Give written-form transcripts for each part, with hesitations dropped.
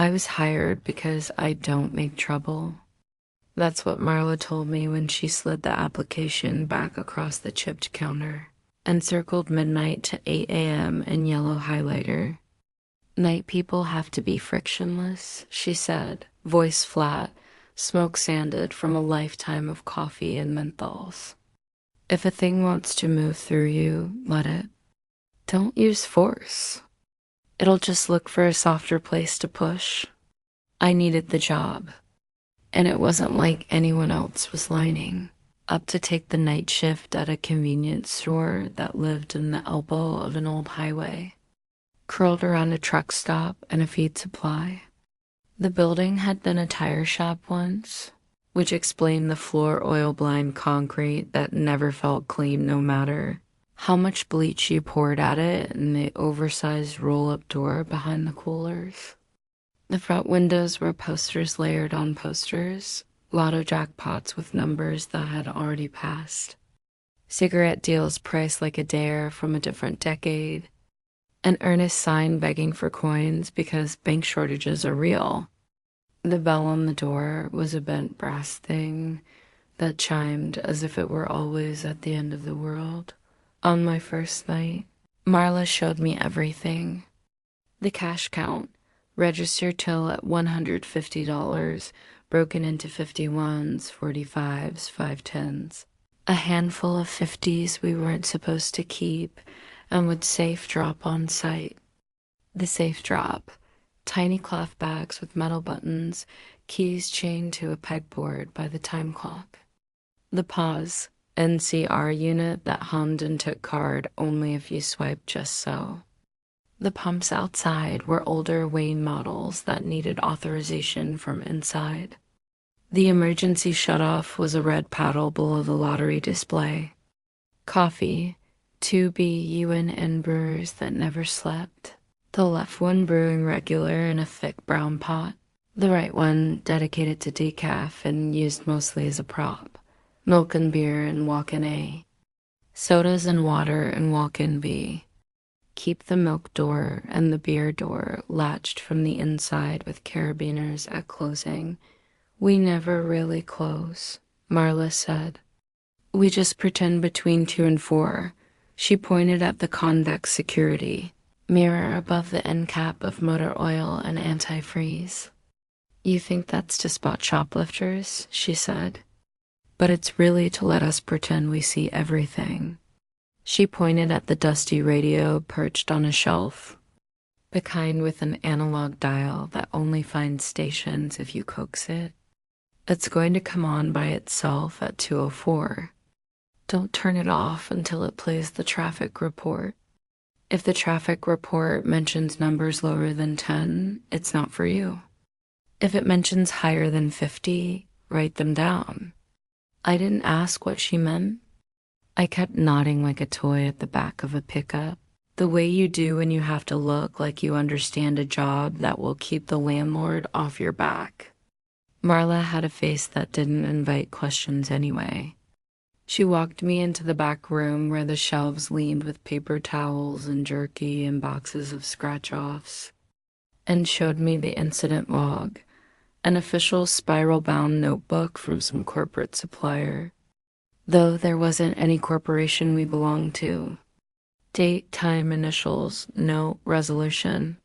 I was hired because I don't make trouble. That's what Marla told me when she slid the application back across the chipped counter and circled midnight to 8 a.m. in yellow highlighter. Night people have to be frictionless, she said, voice flat, smoke sanded from a lifetime of coffee and menthols. If a thing wants to move through you, let it. Don't use force. It'll just look for a softer place to push. I needed the job, and it wasn't like anyone else was lining up to take the night shift at a convenience store that lived in the elbow of an old highway, curled around a truck stop and a feed supply. The building had been a tire shop once, which explained the floor oil-blind concrete that never felt clean no matter how much bleach you poured at it and the oversized roll-up door behind the coolers. The front windows were posters layered on posters, lotto jackpots with numbers that had already passed, cigarette deals priced like a dare from a different decade, an earnest sign begging for coins because bank shortages are real. The bell on the door was a bent brass thing that chimed as if it were always at the end of the world. On my first night, Marla showed me everything. The cash count, register till at $150, broken into 51s, 45s, 510s. A handful of 50s we weren't supposed to keep and would safe drop on site. The safe drop, tiny cloth bags with metal buttons, keys chained to a pegboard by the time clock. The pause, NCR unit that hummed and took card only if you swiped just so. The pumps outside were older Wayne models that needed authorization from inside. The emergency shutoff was a red paddle below the lottery display. Coffee, 2B UNN brewers that never slept. The left one brewing regular in a thick brown pot. The right one dedicated to decaf and used mostly as a prop. Milk and beer in walk-in A. Sodas and water in walk-in B. Keep the milk door and the beer door latched from the inside with carabiners at closing. We never really close, Marla said. We just pretend between 2 and 4. She pointed at the convex security, mirror above the end cap of motor oil and antifreeze. You think that's to spot shoplifters, she said. But it's really to let us pretend we see everything. She pointed at the dusty radio perched on a shelf, the kind with an analog dial that only finds stations if you coax it. It's going to come on by itself at 2:04. Don't turn it off until it plays the traffic report. If the traffic report mentions numbers lower than 10, it's not for you. If it mentions higher than 50, write them down. I didn't ask what she meant. I kept nodding like a toy at the back of a pickup, the way you do when you have to look like you understand a job that will keep the landlord off your back. Marla had a face that didn't invite questions anyway. She walked me into the back room where the shelves leaned with paper towels and jerky and boxes of scratch-offs, and showed me the incident log, an official spiral-bound notebook from some corporate supplier, though there wasn't any corporation we belonged to. Date, time, initials, note, resolution.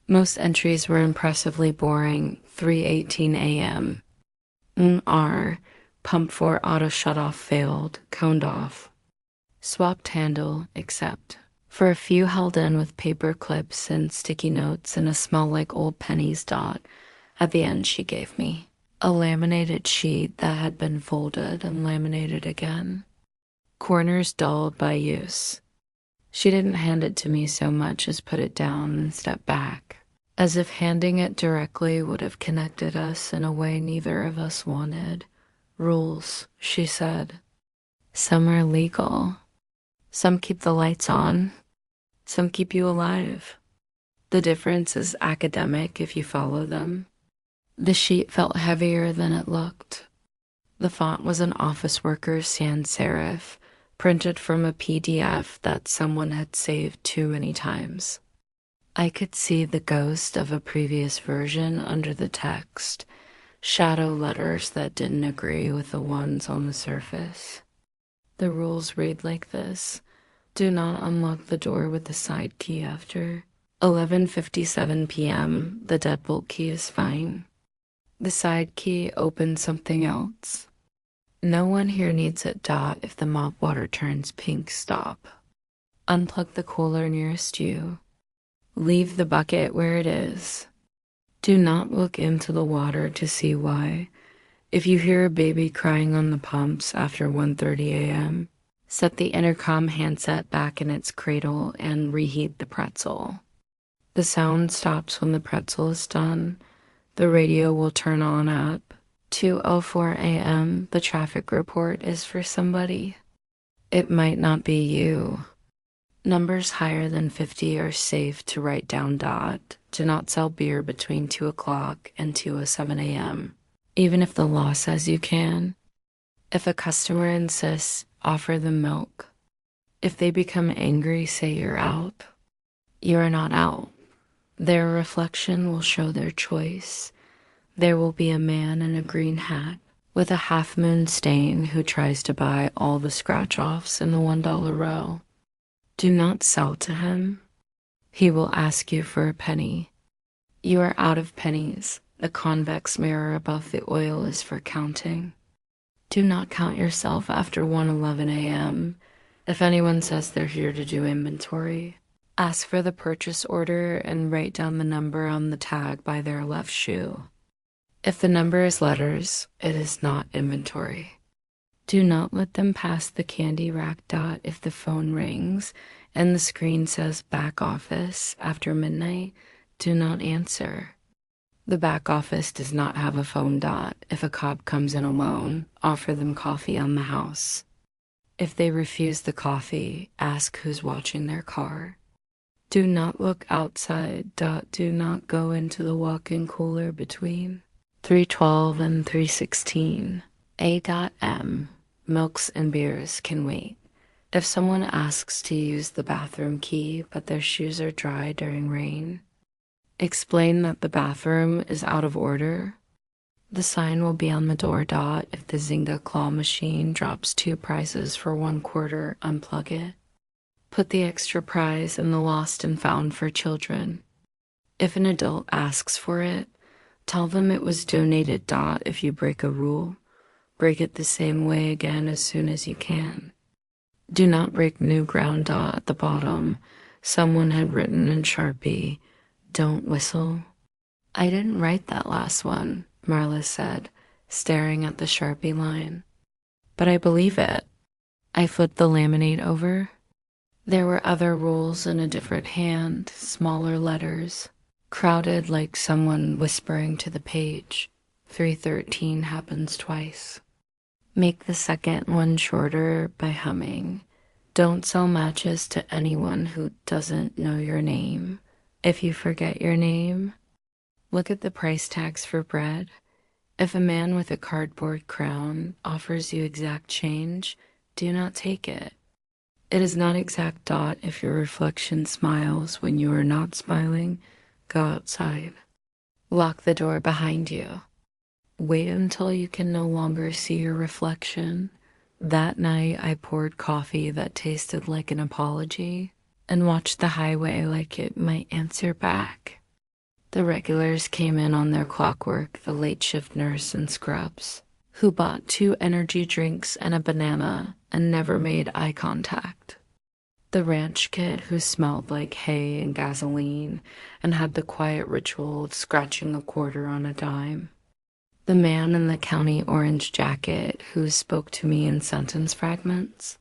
Most entries were impressively boring. 3:18 a.m. R. Pump 4 auto shutoff failed, coned off. Swapped handle, except for a few held in with paper clips and sticky notes and a smell like old pennies dot at the end she gave me. A laminated sheet that had been folded and laminated again. Corners dulled by use. She didn't hand it to me so much as put it down and step back, as if handing it directly would have connected us in a way neither of us wanted. Rules, she said. Some are legal. Some keep the lights on. Some keep you alive. The difference is academic if you follow them. The sheet felt heavier than it looked. The font was an office worker's sans serif, printed from a PDF that someone had saved too many times. I could see the ghost of a previous version under the text, shadow letters that didn't agree with the ones on the surface. The rules read like this: do not unlock the door with the side key after 11:57 p.m. The deadbolt key is fine. The side key opens something else. No one here needs it. If the mop water turns pink, stop. Unplug the cooler nearest you. Leave the bucket where it is. Do not look into the water to see why. If you hear a baby crying on the pumps after 1:30 a.m., set the intercom handset back in its cradle and reheat the pretzel. The sound stops when the pretzel is done. The radio will turn on at 2:04 a.m. The traffic report is for somebody. It might not be you. Numbers higher than 50 are safe to write down. Do not sell beer between 2 o'clock and 2:07 a.m., even if the law says you can. If a customer insists, offer them milk. If they become angry, say you're out. You are not out. Their reflection will show their choice. There will be a man in a green hat with a half-moon stain who tries to buy all the scratch-offs in the $1 row. Do not sell to him. He will ask you for a penny. You are out of pennies. The convex mirror above the oil is for counting. Do not count yourself after 1:11 a.m. If anyone says they're here to do inventory, ask for the purchase order and write down the number on the tag by their left shoe. If the number is letters, it is not inventory. Do not let them pass the candy rack. If the phone rings and the screen says back office after midnight, do not answer. The back office does not have a phone. If a cop comes in alone, offer them coffee on the house. If they refuse the coffee, ask who's watching their car. Do not look outside. Do not go into the walk-in cooler between 3:12 and 3:16 a.m. Milks and beers can wait. If someone asks to use the bathroom key but their shoes are dry during rain, explain that the bathroom is out of order. The sign will be on the door. If the Zynga claw machine drops 2 prizes for 1/4, unplug it. Put the extra prize in the lost and found for children. If an adult asks for it, tell them it was donated. If you break a rule, break it the same way again as soon as you can. Do not break new ground. At the bottom, someone had written in Sharpie, "Don't whistle." I didn't write that last one, Marla said, staring at the Sharpie line. But I believe it. I flipped the laminate over. There were other rules in a different hand, smaller letters, crowded like someone whispering to the page. 313 happens twice. Make the second one shorter by humming. Don't sell matches to anyone who doesn't know your name. If you forget your name, look at the price tags for bread. If a man with a cardboard crown offers you exact change, do not take it. It is not exact. If your reflection smiles when you are not smiling, go outside. Lock the door behind you. Wait until you can no longer see your reflection. That night, I poured coffee that tasted like an apology and watched the highway like it might answer back. The regulars came in on their clockwork, the late shift nurse and scrubs, who bought 2 energy drinks and a banana and never made eye contact. The ranch kid who smelled like hay and gasoline and had the quiet ritual of scratching a quarter on a dime. The man in the county orange jacket who spoke to me in sentence fragments.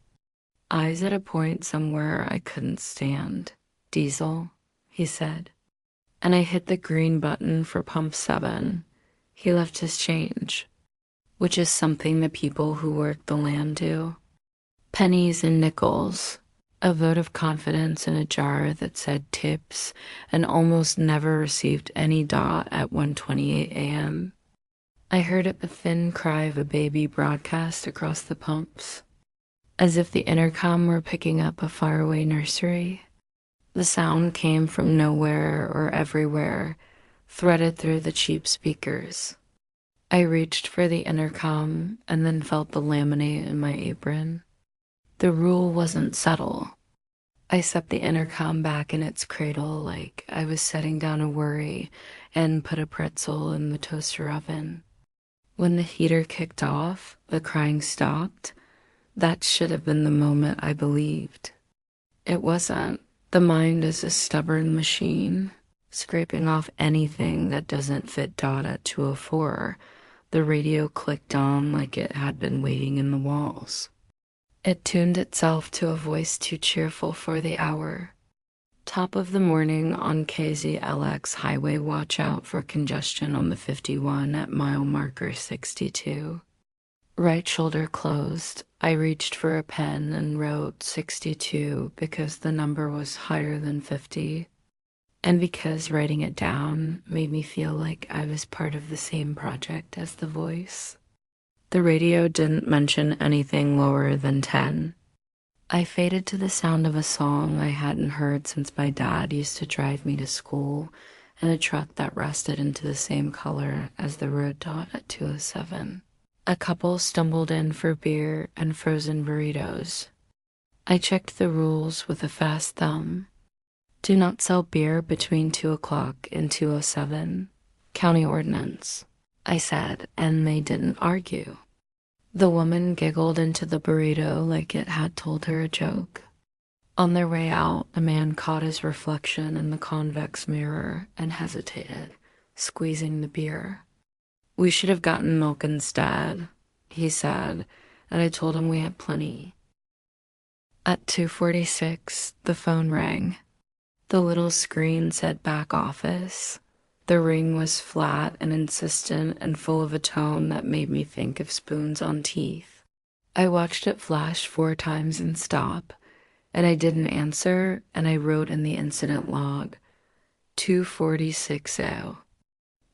Eyes at a point somewhere I couldn't stand. "Diesel," he said. And I hit the green button for pump 7. He left his change, which is something the people who work the land do. Pennies and nickels. A vote of confidence in a jar that said tips and almost never received any at 1:28 a.m. I heard a thin cry of a baby broadcast across the pumps, as if the intercom were picking up a faraway nursery. The sound came from nowhere or everywhere, threaded through the cheap speakers. I reached for the intercom and then felt the laminate in my apron. The rule wasn't subtle. I set the intercom back in its cradle like I was setting down a worry and put a pretzel in the toaster oven. When the heater kicked off, the crying stopped. That should have been the moment I believed. It wasn't. The mind is a stubborn machine, scraping off anything that doesn't fit dot at 2:04. The radio clicked on like it had been waiting in the walls. It tuned itself to a voice too cheerful for the hour. Top of the morning on KZLX highway, watch out for congestion on the 51 at mile marker 62. Right shoulder closed. I reached for a pen and wrote 62 because the number was higher than 50, and because writing it down made me feel like I was part of the same project as the voice. The radio didn't mention anything lower than 10. I faded to the sound of a song I hadn't heard since my dad used to drive me to school in a truck that rusted into the same color as the road dot at 207. A couple stumbled in for beer and frozen burritos. I checked the rules with a fast thumb. Do not sell beer between 2 o'clock and 2:07. County ordinance, I said, and they didn't argue. The woman giggled into the burrito like it had told her a joke. On their way out, a man caught his reflection in the convex mirror and hesitated, squeezing the beer. We should have gotten milk instead, he said, and I told him we had plenty. At 2:46, the phone rang. The little screen said back office. The ring was flat and insistent and full of a tone that made me think of spoons on teeth. I watched it flash 4 times and stop, and I didn't answer, and I wrote in the incident log, 2:46.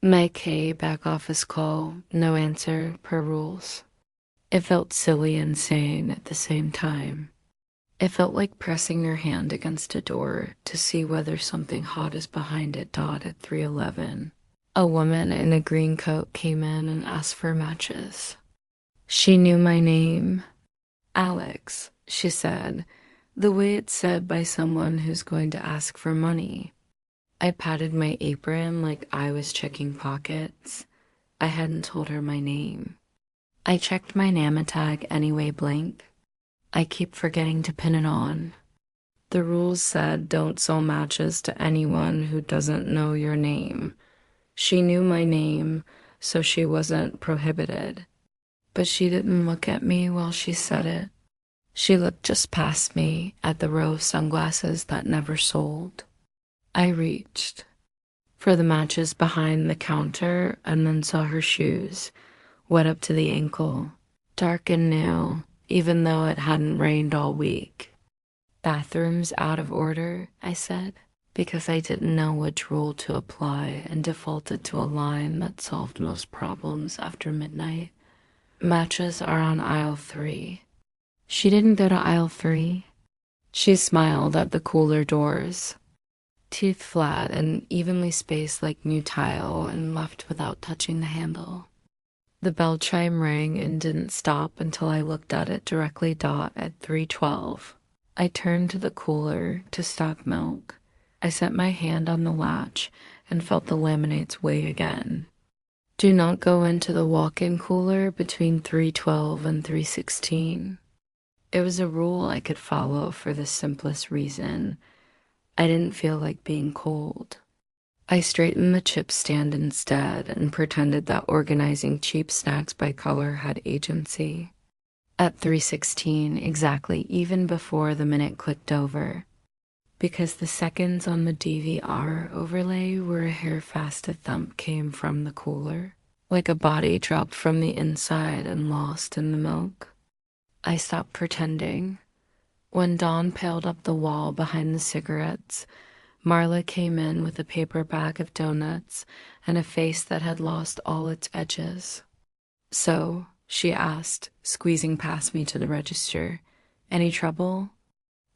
My K back office call, no answer, per rules. It felt silly and sane at the same time. It felt like pressing your hand against a door to see whether something hot is behind it dot at 3:11. A woman in a green coat came in and asked for matches. She knew my name. Alex, she said, the way it's said by someone who's going to ask for money. I patted my apron like I was checking pockets. I hadn't told her my name. I checked my NAMA tag anyway blank. I keep forgetting to pin it on. The rules said don't sell matches to anyone who doesn't know your name. She knew my name, so she wasn't prohibited. But she didn't look at me while she said it. She looked just past me at the row of sunglasses that never sold. I reached for the matches behind the counter and then saw her shoes, wet up to the ankle, dark and new, even though it hadn't rained all week. Bathrooms out of order, I said, because I didn't know which rule to apply and defaulted to a line that solved most problems after midnight. Matches are on aisle 3. She didn't go to aisle 3. She smiled at the cooler doors. Teeth flat and evenly spaced like new tile, and left without touching the handle. The bell chime rang and didn't stop until I looked at it directly dot at 3:12. I turned to the cooler to stock milk. I set my hand on the latch and felt the laminates weigh again. Do not go into the walk-in cooler between 3:12 and 3:16. It was a rule I could follow for the simplest reason. I didn't feel like being cold. I straightened the chip stand instead and pretended that organizing cheap snacks by color had agency. At 3:16 exactly, even before the minute clicked over, because the seconds on the DVR overlay were a hair fast a thump came from the cooler, like a body dropped from the inside and lost in the milk. I stopped pretending. When Dawn paled up the wall behind the cigarettes, Marla came in with a paper bag of donuts and a face that had lost all its edges. So, she asked, squeezing past me to the register, any trouble?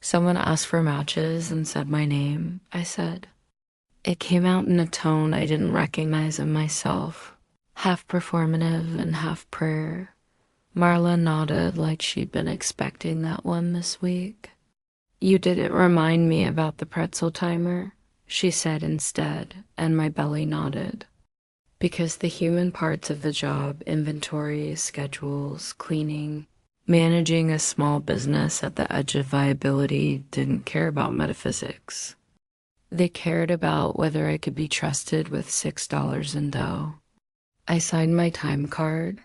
Someone asked for matches and said my name, I said. It came out in a tone I didn't recognize in myself, half performative and half prayer. Marla nodded like she'd been expecting that one this week. You didn't remind me about the pretzel timer, she said instead, and my belly nodded. Because the human parts of the job, inventory, schedules, cleaning, managing a small business at the edge of viability, didn't care about metaphysics. They cared about whether I could be trusted with $6 in dough. I signed my time card,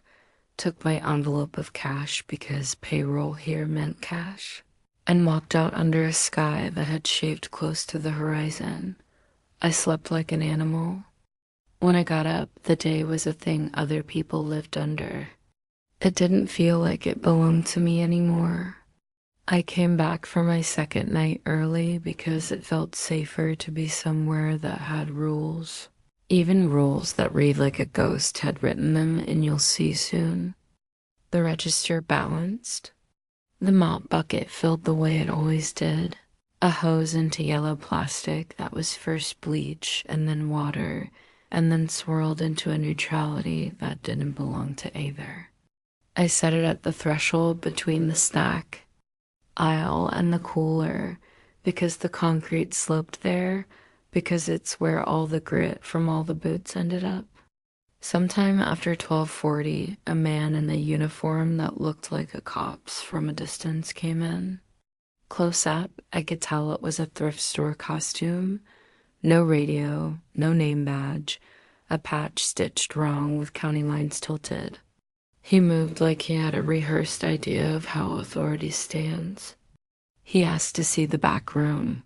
took my envelope of cash because payroll here meant cash, and walked out under a sky that had shaved close to the horizon. I slept like an animal. When I got up, the day was a thing other people lived under. It didn't feel like it belonged to me anymore. I came back for my second night early because it felt safer to be somewhere that had rules. Even rules that read like a ghost had written them, and you'll see soon. The register balanced. The mop bucket filled the way it always did. A hose into yellow plastic that was first bleach and then water, and then swirled into a neutrality that didn't belong to either. I set it at the threshold between the snack aisle and the cooler because the concrete sloped there, because it's where all the grit from all the boots ended up. Sometime after 12:40, a man in a uniform that looked like a cop's from a distance came in. Close up, I could tell it was a thrift store costume. No radio, no name badge, a patch stitched wrong with county lines tilted. He moved like he had a rehearsed idea of how authority stands. He asked to see the back room.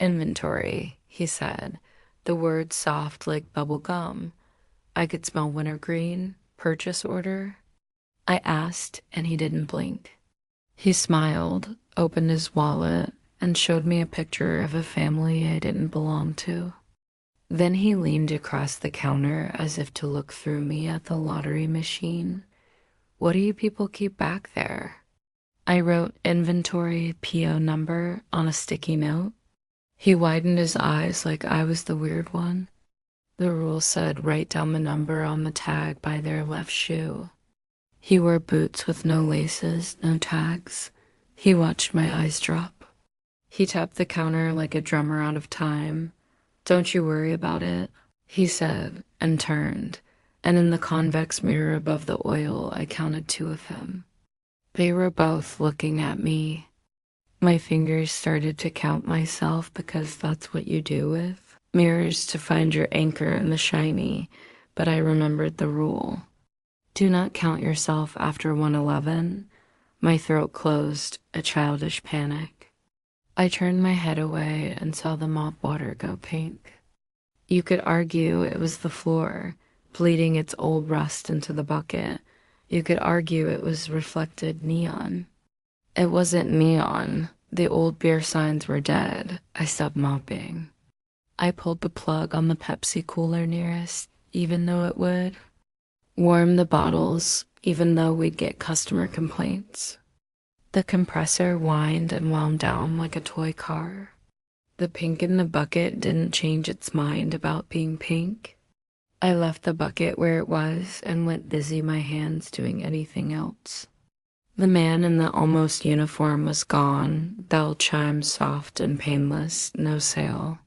Inventory, he said, the words soft like bubble gum. I could smell wintergreen. Purchase order? I asked, and he didn't blink. He smiled, opened his wallet, and showed me a picture of a family I didn't belong to. Then he leaned across the counter as if to look through me at the lottery machine. What do you people keep back there? I wrote inventory PO number on a sticky note. He widened his eyes like I was the weird one. The rule said write down the number on the tag by their left shoe. He wore boots with no laces, no tags. He watched my eyes drop. He tapped the counter like a drummer out of time. Don't you worry about it, he said, and turned. And in the convex mirror above the oil, I counted 2 of him. They were both looking at me. My fingers started to count myself because that's what you do with mirrors to find your anchor in the shiny, but I remembered the rule. Do not count yourself after 111. My throat closed, a childish panic. I turned my head away and saw the mop water go pink. You could argue it was the floor, bleeding its old rust into the bucket. You could argue it was reflected neon. It wasn't neon. The old beer signs were dead. I stopped mopping. I pulled the plug on the Pepsi cooler nearest, even though it would warm the bottles, even though we'd get customer complaints. The compressor whined and wound down like a toy car. The pink in the bucket didn't change its mind about being pink. I left the bucket where it was and went busy my hands doing anything else. The man in the almost uniform was gone, bell chimes soft and painless, no sale.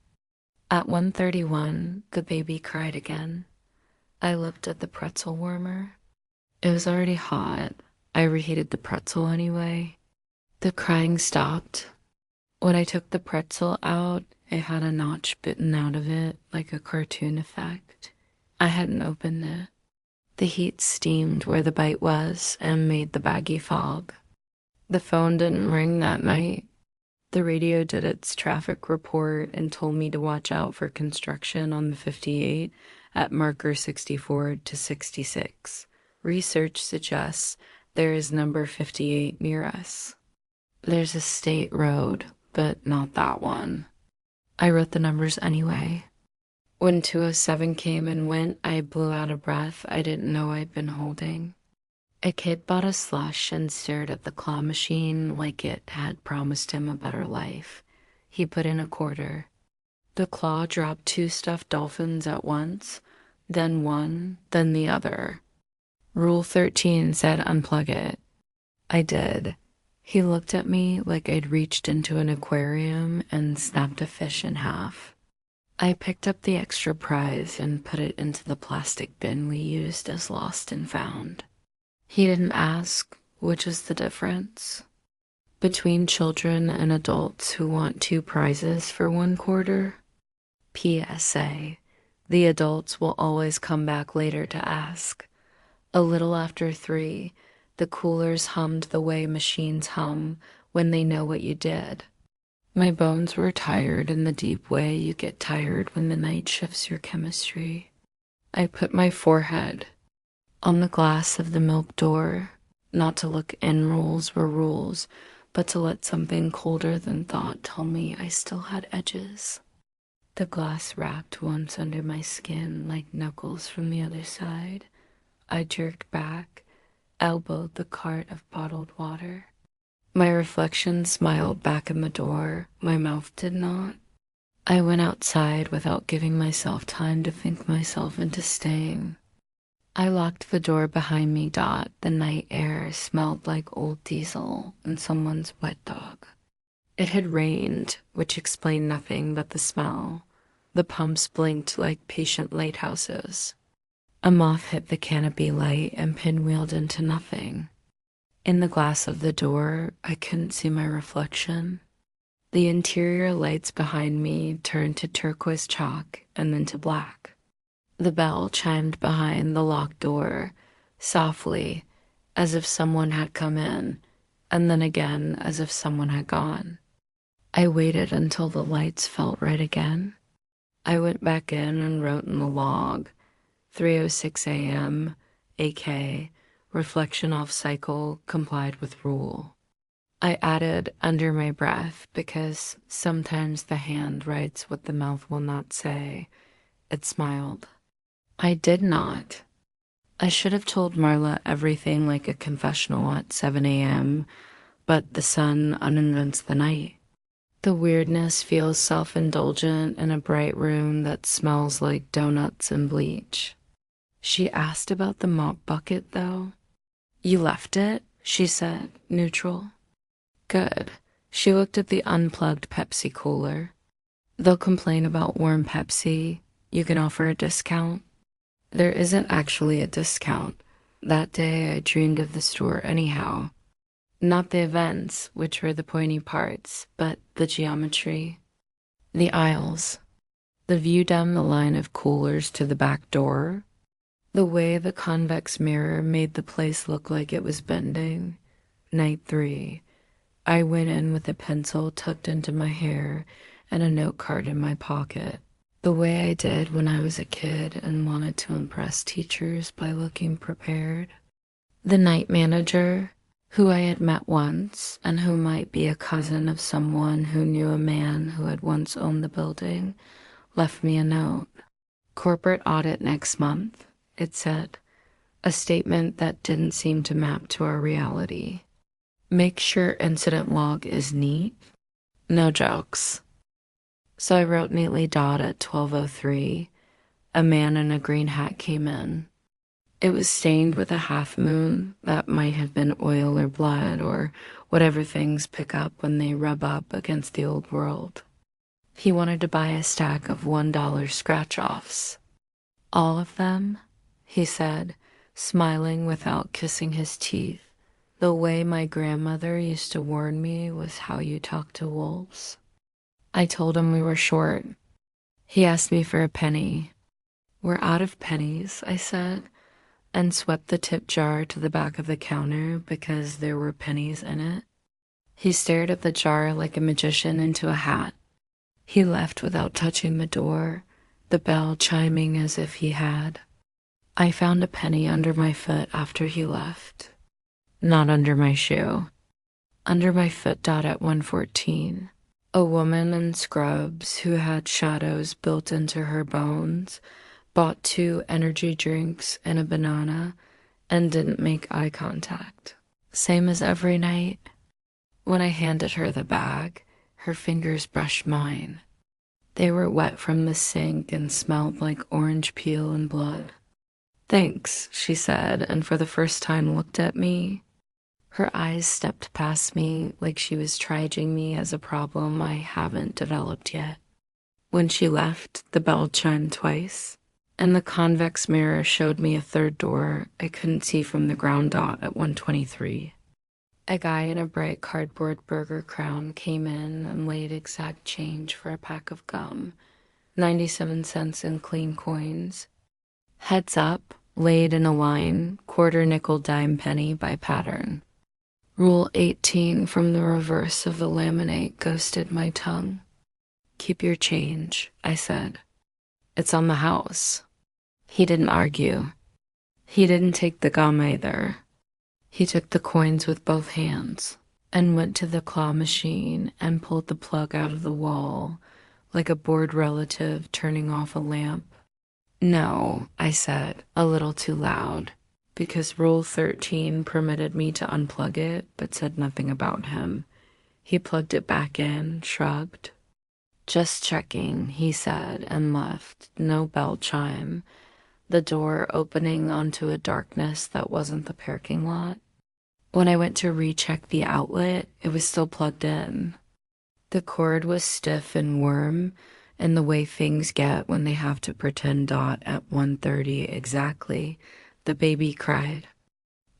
At 1:31, the baby cried again. I looked at the pretzel warmer. It was already hot. I reheated the pretzel anyway. The crying stopped. When I took the pretzel out, it had a notch bitten out of it like a cartoon effect. I hadn't opened it. The heat steamed where the bite was and made the baggy fog. The phone didn't ring that night. The radio did its traffic report and told me to watch out for construction on the 58 at marker 64 to 66. Research suggests there is number 58 near us. There's a state road, but not that one. I wrote the numbers anyway. When 207 came and went, I blew out a breath I didn't know I'd been holding. A kid bought a slush and stared at the claw machine like it had promised him a better life. He put in a quarter. The claw dropped 2 stuffed dolphins at once, then one, then the other. Rule 13 said unplug it. I did. He looked at me like I'd reached into an aquarium and snapped a fish in half. I picked up the extra prize and put it into the plastic bin we used as lost and found. He didn't ask, which is the difference between children and adults who want 2 prizes for 1 quarter. PSA, the adults will always come back later to ask. A little after 3, the coolers hummed the way machines hum when they know what you did. My bones were tired in the deep way you get tired when the night shifts your chemistry. I put my forehead on the glass of the milk door, not to look in rules were rules, but to let something colder than thought tell me I still had edges. The glass wrapped once under my skin like knuckles from the other side. I jerked back, elbowed the cart of bottled water. My reflection smiled back in the door. My mouth did not. I went outside without giving myself time to think myself into staying. I locked the door behind me. The night air smelled like old diesel and someone's wet dog. It had rained, which explained nothing but the smell. The pumps blinked like patient lighthouses. A moth hit the canopy light and pinwheeled into nothing. In the glass of the door, I couldn't see my reflection. The interior lights behind me turned to turquoise chalk and then to black. The bell chimed behind the locked door, softly, as if someone had come in, and then again as if someone had gone. I waited until the lights felt right again. I went back in and wrote in the log, 3:06 a.m., AK, reflection off cycle, complied with rule. I added under my breath because sometimes the hand writes what the mouth will not say. It smiled. I did not. I should have told Marla everything like a confessional at 7 a.m., but the sun uninvents the night. The weirdness feels self-indulgent in a bright room that smells like donuts and bleach. She asked about the mop bucket, though. You left it, she said, neutral. Good. She looked at the unplugged Pepsi cooler. They'll complain about warm Pepsi. You can offer a discount. There isn't actually a discount. That day I dreamed of the store anyhow. Not the events, which were the pointy parts, but the geometry. The aisles. The view down the line of coolers to the back door. The way the convex mirror made the place look like it was bending. Night 3. I went in with a pencil tucked into my hair and a note card in my pocket. The way I did when I was a kid and wanted to impress teachers by looking prepared. The night manager, who I had met once and who might be a cousin of someone who knew a man who had once owned the building, left me a note. Corporate audit next month, it said, a statement that didn't seem to map to our reality. Make sure incident log is neat. No jokes. So I wrote neatly at 12:03. A man in a green hat came in. It was stained with a half moon that might have been oil or blood or whatever things pick up when they rub up against the old world. He wanted to buy a stack of $1 scratch-offs. All of them, he said, smiling without kissing his teeth. The way my grandmother used to warn me was how you talk to wolves. I told him we were short. He asked me for a penny. We're out of pennies, I said, and swept the tip jar to the back of the counter because there were pennies in it. He stared at the jar like a magician into a hat. He left without touching the door, the bell chiming as if he had. I found a penny under my foot after he left. Not under my shoe. Under my foot. At 1:14. A woman in scrubs who had shadows built into her bones bought 2 energy drinks and a banana and didn't make eye contact. Same as every night. When I handed her the bag, her fingers brushed mine. They were wet from the sink and smelled like orange peel and blood. "Thanks," she said, and for the first time looked at me. Her eyes stepped past me like she was triaging me as a problem I haven't developed yet. When she left, the bell chimed twice, and the convex mirror showed me a third door I couldn't see from the ground dot at 123. A guy in a bright cardboard burger crown came in and laid exact change for a pack of gum, 97 cents in clean coins. Heads up, laid in a line, quarter nickel dime penny by pattern. Rule 18 from the reverse of the laminate ghosted my tongue. "Keep your change," I said. "It's on the house." He didn't argue. He didn't take the gum either. He took the coins with both hands and went to the claw machine and pulled the plug out of the wall like a bored relative turning off a lamp. "No," I said, a little too loud, because Rule 13 permitted me to unplug it, but said nothing about him. He plugged it back in, shrugged. "Just checking," he said, and left. No bell chime. The door opening onto a darkness that wasn't the parking lot. When I went to recheck the outlet, it was still plugged in. The cord was stiff and warm, and the way things get when they have to pretend dot at 1:30 exactly, the baby cried.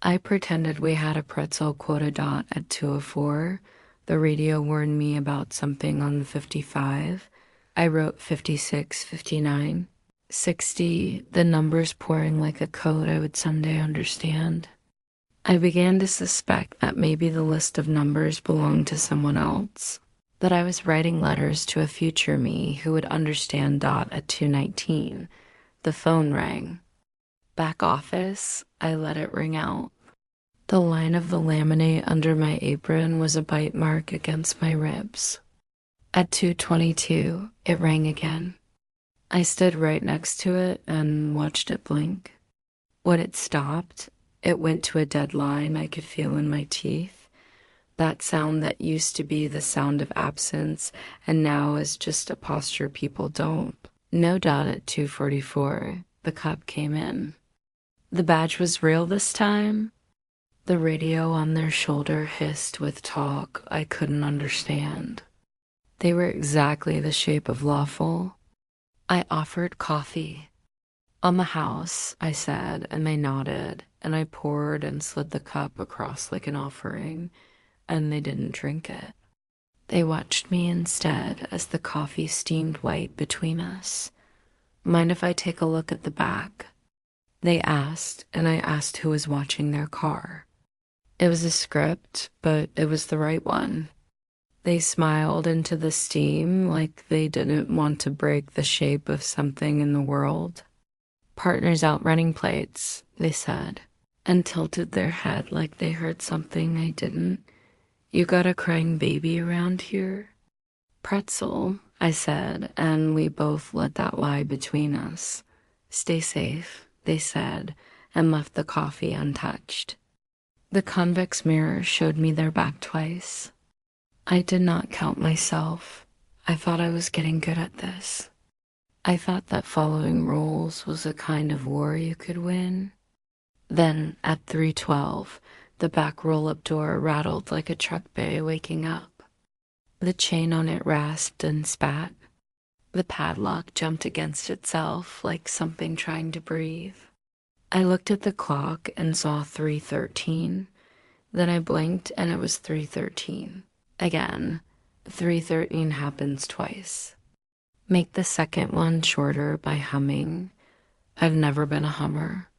I pretended we had a pretzel quota dot at 2:04. The radio warned me about something on the 55. I wrote 56, 59, 60, the numbers pouring like a code I would someday understand. I began to suspect that maybe the list of numbers belonged to someone else, that I was writing letters to a future me who would understand dot at 2:19. The phone rang. "Back office," I let it ring out. The line of the laminate under my apron was a bite mark against my ribs. At 2:22, it rang again. I stood right next to it and watched it blink. When it stopped, it went to a dead line I could feel in my teeth. That sound that used to be the sound of absence and now is just a posture people don't. No doubt at 2:44, the cop came in. The badge was real this time. The radio on their shoulder hissed with talk I couldn't understand. They were exactly the shape of lawful. I offered coffee. "On the house," I said, and they nodded, and I poured and slid the cup across like an offering, and they didn't drink it. They watched me instead as the coffee steamed white between us. "Mind if I take a look at the back?" They asked, and I asked who was watching their car. It was a script, but it was the right one. They smiled into the steam like they didn't want to break the shape of something in the world. "Partners out running plates," they said, and tilted their head like they heard something I didn't. "You got a crying baby around here?" "Pretzel," I said, and we both let that lie between us. "Stay safe," they said, and left the coffee untouched. The convex mirror showed me their back twice. I did not count myself. I thought I was getting good at this. I thought that following rules was a kind of war you could win. Then, at 3:12, the back roll-up door rattled like a truck bay waking up. The chain on it rasped and spat. The padlock jumped against itself like something trying to breathe. I looked at the clock and saw 3:13. Then I blinked and it was 3:13. Again, 3:13 happens twice. Make the second one shorter by humming. I've never been a hummer.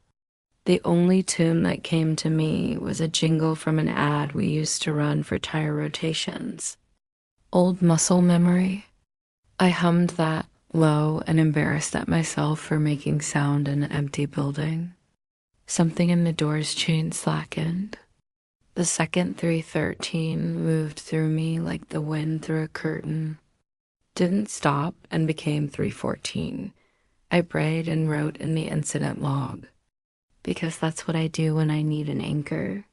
The only tune that came to me was a jingle from an ad we used to run for tire rotations. Old muscle memory. I hummed that low and embarrassed at myself for making sound in an empty building. Something in the door's chain slackened. The second 3:13 moved through me like the wind through a curtain. Didn't stop and became 3:14. I brayed and wrote in the incident log. because that's what I do when I need an anchor.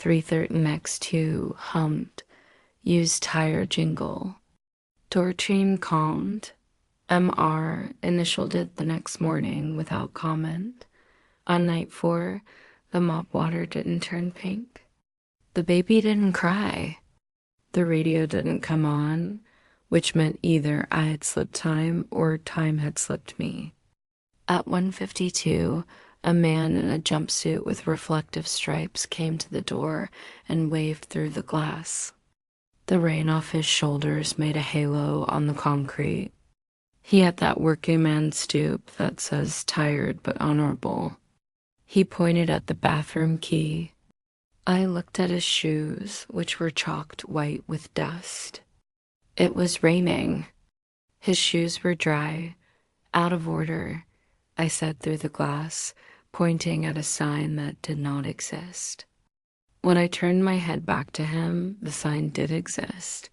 313X2 hummed, used tire jingle. Door chain calmed. MR initialed it the next morning without comment. On night 4, the mop water didn't turn pink. The baby didn't cry. The radio didn't come on, which meant either I had slipped time or time had slipped me. At 1:52, a man in a jumpsuit with reflective stripes came to the door and waved through the glass. The rain off his shoulders made a halo on the concrete. He had that working man stoop that says tired but honorable. He pointed at the bathroom key. I looked at his shoes, which were chalked white with dust. It was raining. His shoes were dry, out of order, I said through the glass, pointing at a sign that did not exist. When I turned my head back to him, the sign did exist,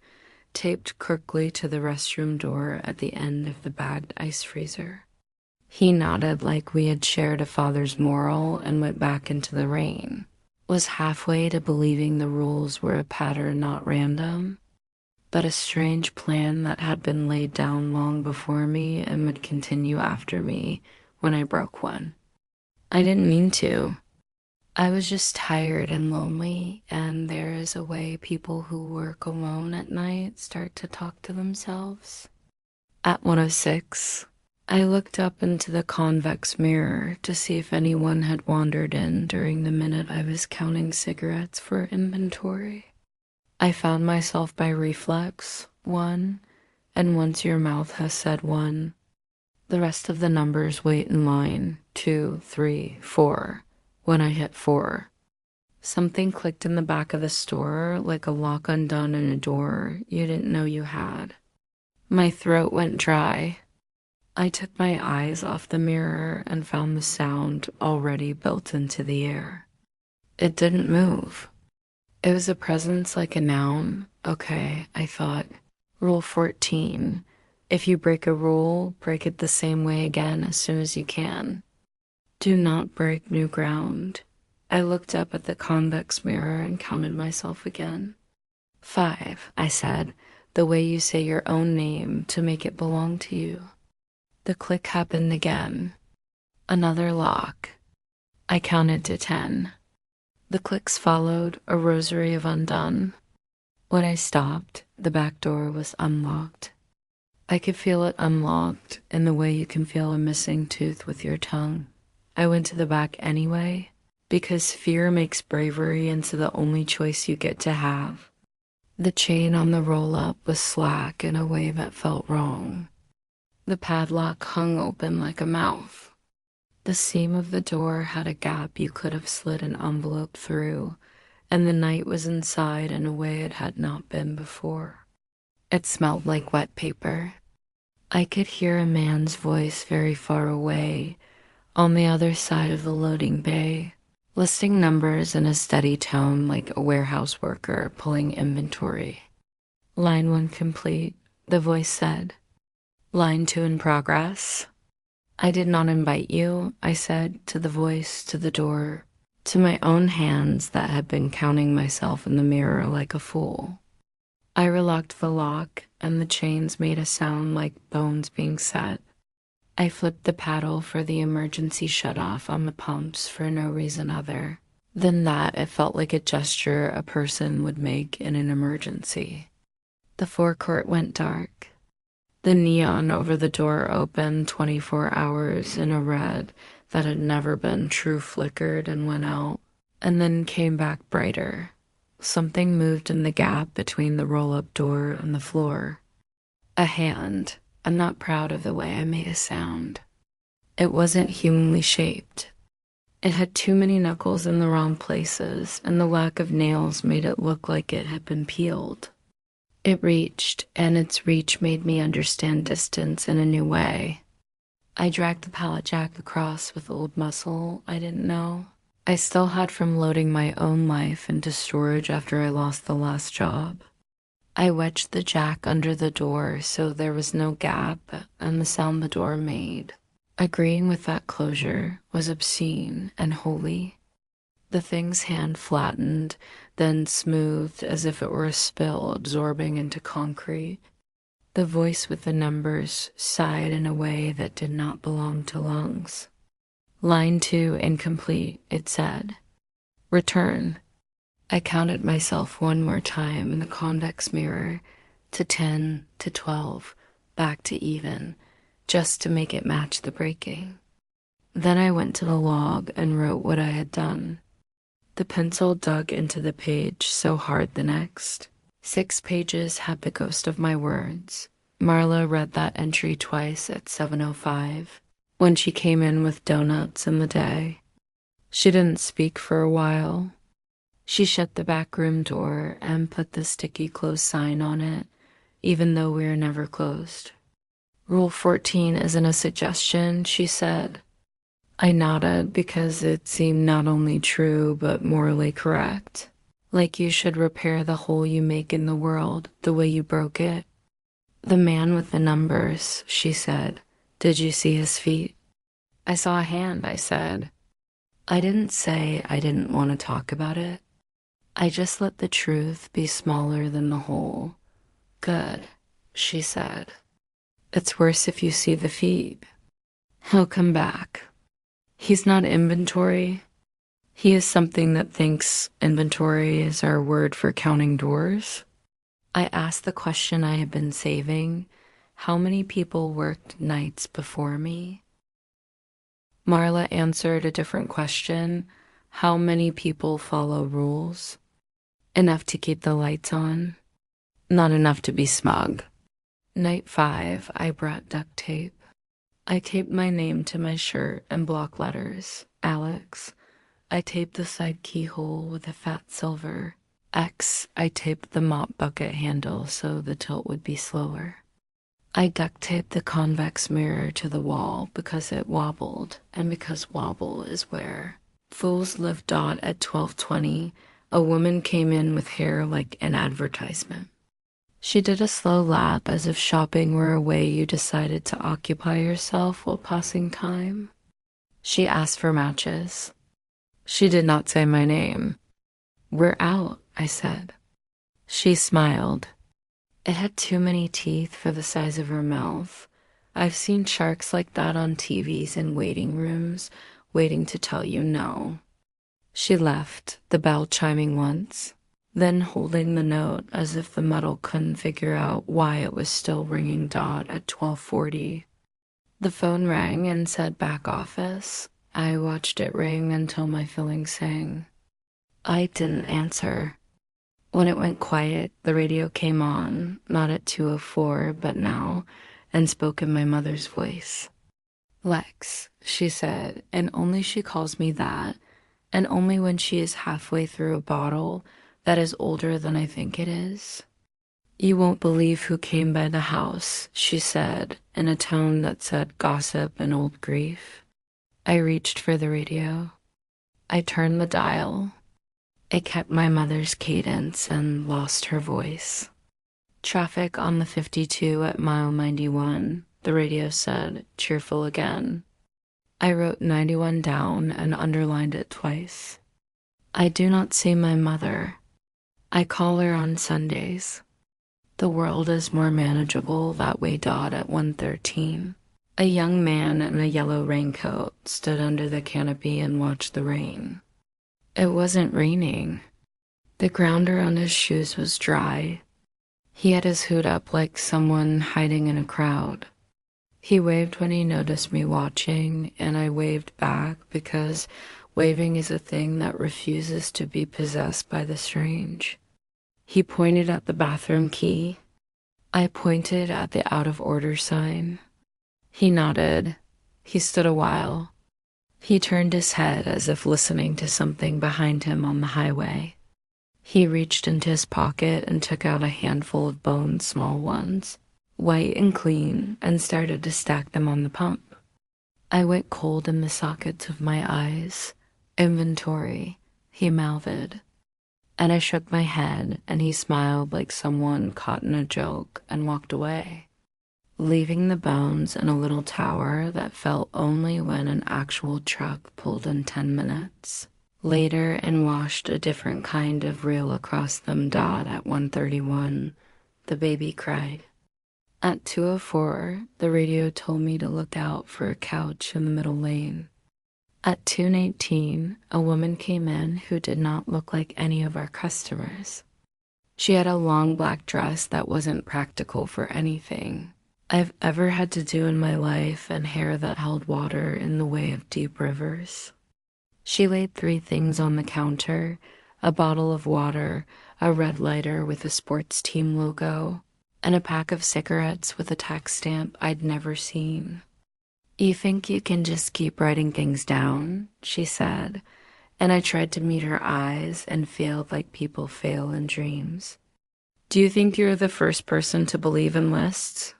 taped crookly to the restroom door at the end of the bagged ice freezer. He nodded like we had shared a father's moral and went back into the rain. Was halfway to believing the rules were a pattern not random, but a strange plan that had been laid down long before me and would continue after me when I broke one. I didn't mean to. I was just tired and lonely, and there is a way people who work alone at night start to talk to themselves. At 1:06, I looked up into the convex mirror to see if anyone had wandered in during the minute I was counting cigarettes for inventory. I found myself by reflex, 1, and once your mouth has said 1, the rest of the numbers wait in line, 2, 3, 4, when I hit 4. Something clicked in the back of the store like a lock undone in a door you didn't know you had. My throat went dry. I took my eyes off the mirror and found the sound already built into the air. It didn't move. It was a presence like a noun. Okay, I thought. Rule 14. If you break a rule, break it the same way again as soon as you can. Do not break new ground. I looked up at the convex mirror and counted myself again. 5, I said, the way you say your own name to make it belong to you. The click happened again. Another lock. I counted to 10. The clicks followed, a rosary of undone. When I stopped, the back door was unlocked. I could feel it unlocked in the way you can feel a missing tooth with your tongue. I went to the back anyway, because fear makes bravery into the only choice you get to have. The chain on the roll-up was slack in a way that felt wrong. The padlock hung open like a mouth. The seam of the door had a gap you could have slid an envelope through, and the night was inside in a way it had not been before. It smelled like wet paper. I could hear a man's voice very far away, on the other side of the loading bay, listing numbers in a steady tone like a warehouse worker pulling inventory. Line 1 complete, the voice said. Line 2 in progress. I did not invite you, I said, to the voice, to the door, to my own hands that had been counting myself in the mirror like a fool. I relocked the lock, and the chains made a sound like bones being set. I flipped the paddle for the emergency shutoff on the pumps for no reason other than that it felt like a gesture a person would make in an emergency. The forecourt went dark. The neon over the door opened 24 hours in a red that had never been true flickered and went out, and then came back brighter. Something moved in the gap between the roll-up door and the floor. A hand. I'm not proud of the way I made a sound. It wasn't humanly shaped. It had too many knuckles in the wrong places, and the lack of nails made it look like it had been peeled. It reached, and its reach made me understand distance in a new way. I dragged the pallet jack across with old muscle I didn't know I still had from loading my own life into storage after I lost the last job. I wedged the jack under the door so there was no gap, and the sound the door made Agreeing with that closure was obscene and holy. The thing's hand flattened, then smoothed as if it were a spill absorbing into concrete. The voice with the numbers sighed in a way that did not belong to lungs. Line 2 incomplete, it said. Return. I counted myself one more time in the convex mirror, to 10, to 12, back to even, just to make it match the breaking. Then I went to the log and wrote what I had done. The pencil dug into the page so hard the next. 6 pages had the ghost of my words. Marla read that entry twice at 7:05, when she came in with donuts in the day. She didn't speak for a while. She shut the back room door and put the sticky close sign on it, even though we were never closed. Rule 14 isn't a suggestion, she said. I nodded because it seemed not only true but morally correct. Like you should repair the hole you make in the world the way you broke it. The man with the numbers, she said. Did you see his feet? I saw a hand, I said. I didn't say I didn't want to talk about it. I just let the truth be smaller than the whole. Good, she said. It's worse if you see the feet. He'll come back. He's not inventory. He is something that thinks inventory is our word for counting doors. I asked the question I had been saving. How many people worked nights before me? Marla answered a different question. How many people follow rules? Enough to keep the lights on. Not enough to be smug. Night 5, I brought duct tape. I taped my name to my shirt and block letters. Alex. I taped the side keyhole with a fat silver. X. I taped the mop bucket handle so the tilt would be slower. I duct taped the convex mirror to the wall because it wobbled, and because wobble is where. Fools Live. At 12:20, a woman came in with hair like an advertisement. She did a slow lap as if shopping were a way you decided to occupy yourself while passing time. She asked for matches. She did not say my name. We're out, I said. She smiled. It had too many teeth for the size of her mouth. I've seen sharks like that on TVs in waiting rooms, waiting to tell you no. She left, the bell chiming once, then holding the note as if the metal couldn't figure out why it was still ringing at 12:40. The phone rang and said back office. I watched it ring until my fillings sang. I didn't answer. When it went quiet, the radio came on, not at 2:04, but now, and spoke in my mother's voice. Lex, she said, and only she calls me that, and only when she is halfway through a bottle that is older than I think it is. You won't believe who came by the house, she said, in a tone that said gossip and old grief. I reached for the radio. I turned the dial. It kept my mother's cadence and lost her voice. Traffic on the 52 at mile 91, the radio said, cheerful again. I wrote 91 down and underlined it twice. I do not see my mother. I call her on Sundays. The world is more manageable that way. At 1:13. A young man in a yellow raincoat stood under the canopy and watched the rain. It wasn't raining. The ground around his shoes was dry. He had his hood up like someone hiding in a crowd. He waved when he noticed me watching, and I waved back because waving is a thing that refuses to be possessed by the strange. He pointed at the bathroom key. I pointed at the out-of-order sign. He nodded. He stood a while. He turned his head as if listening to something behind him on the highway. He reached into his pocket and took out a handful of bones, small ones, white and clean, and started to stack them on the pump. I went cold in the sockets of my eyes. Inventory, he mouthed. And I shook my head, and he smiled like someone caught in a joke and walked away. leaving the bones in a little tower that fell only when an actual truck pulled in 10 minutes. Later, and washed a different kind of reel across them. At 1:31, the baby cried. At 2:04, the radio told me to look out for a couch in the middle lane. At 2:18, a woman came in who did not look like any of our customers. She had a long black dress that wasn't practical for anything I've ever had to do in my life, and hair that held water in the way of deep rivers. She laid 3 things on the counter: a bottle of water, a red lighter with a sports team logo, and a pack of cigarettes with a tax stamp I'd never seen. "You think you can just keep writing things down?" she said, and I tried to meet her eyes and failed like people fail in dreams. "Do you think you're the first person to believe in lists?"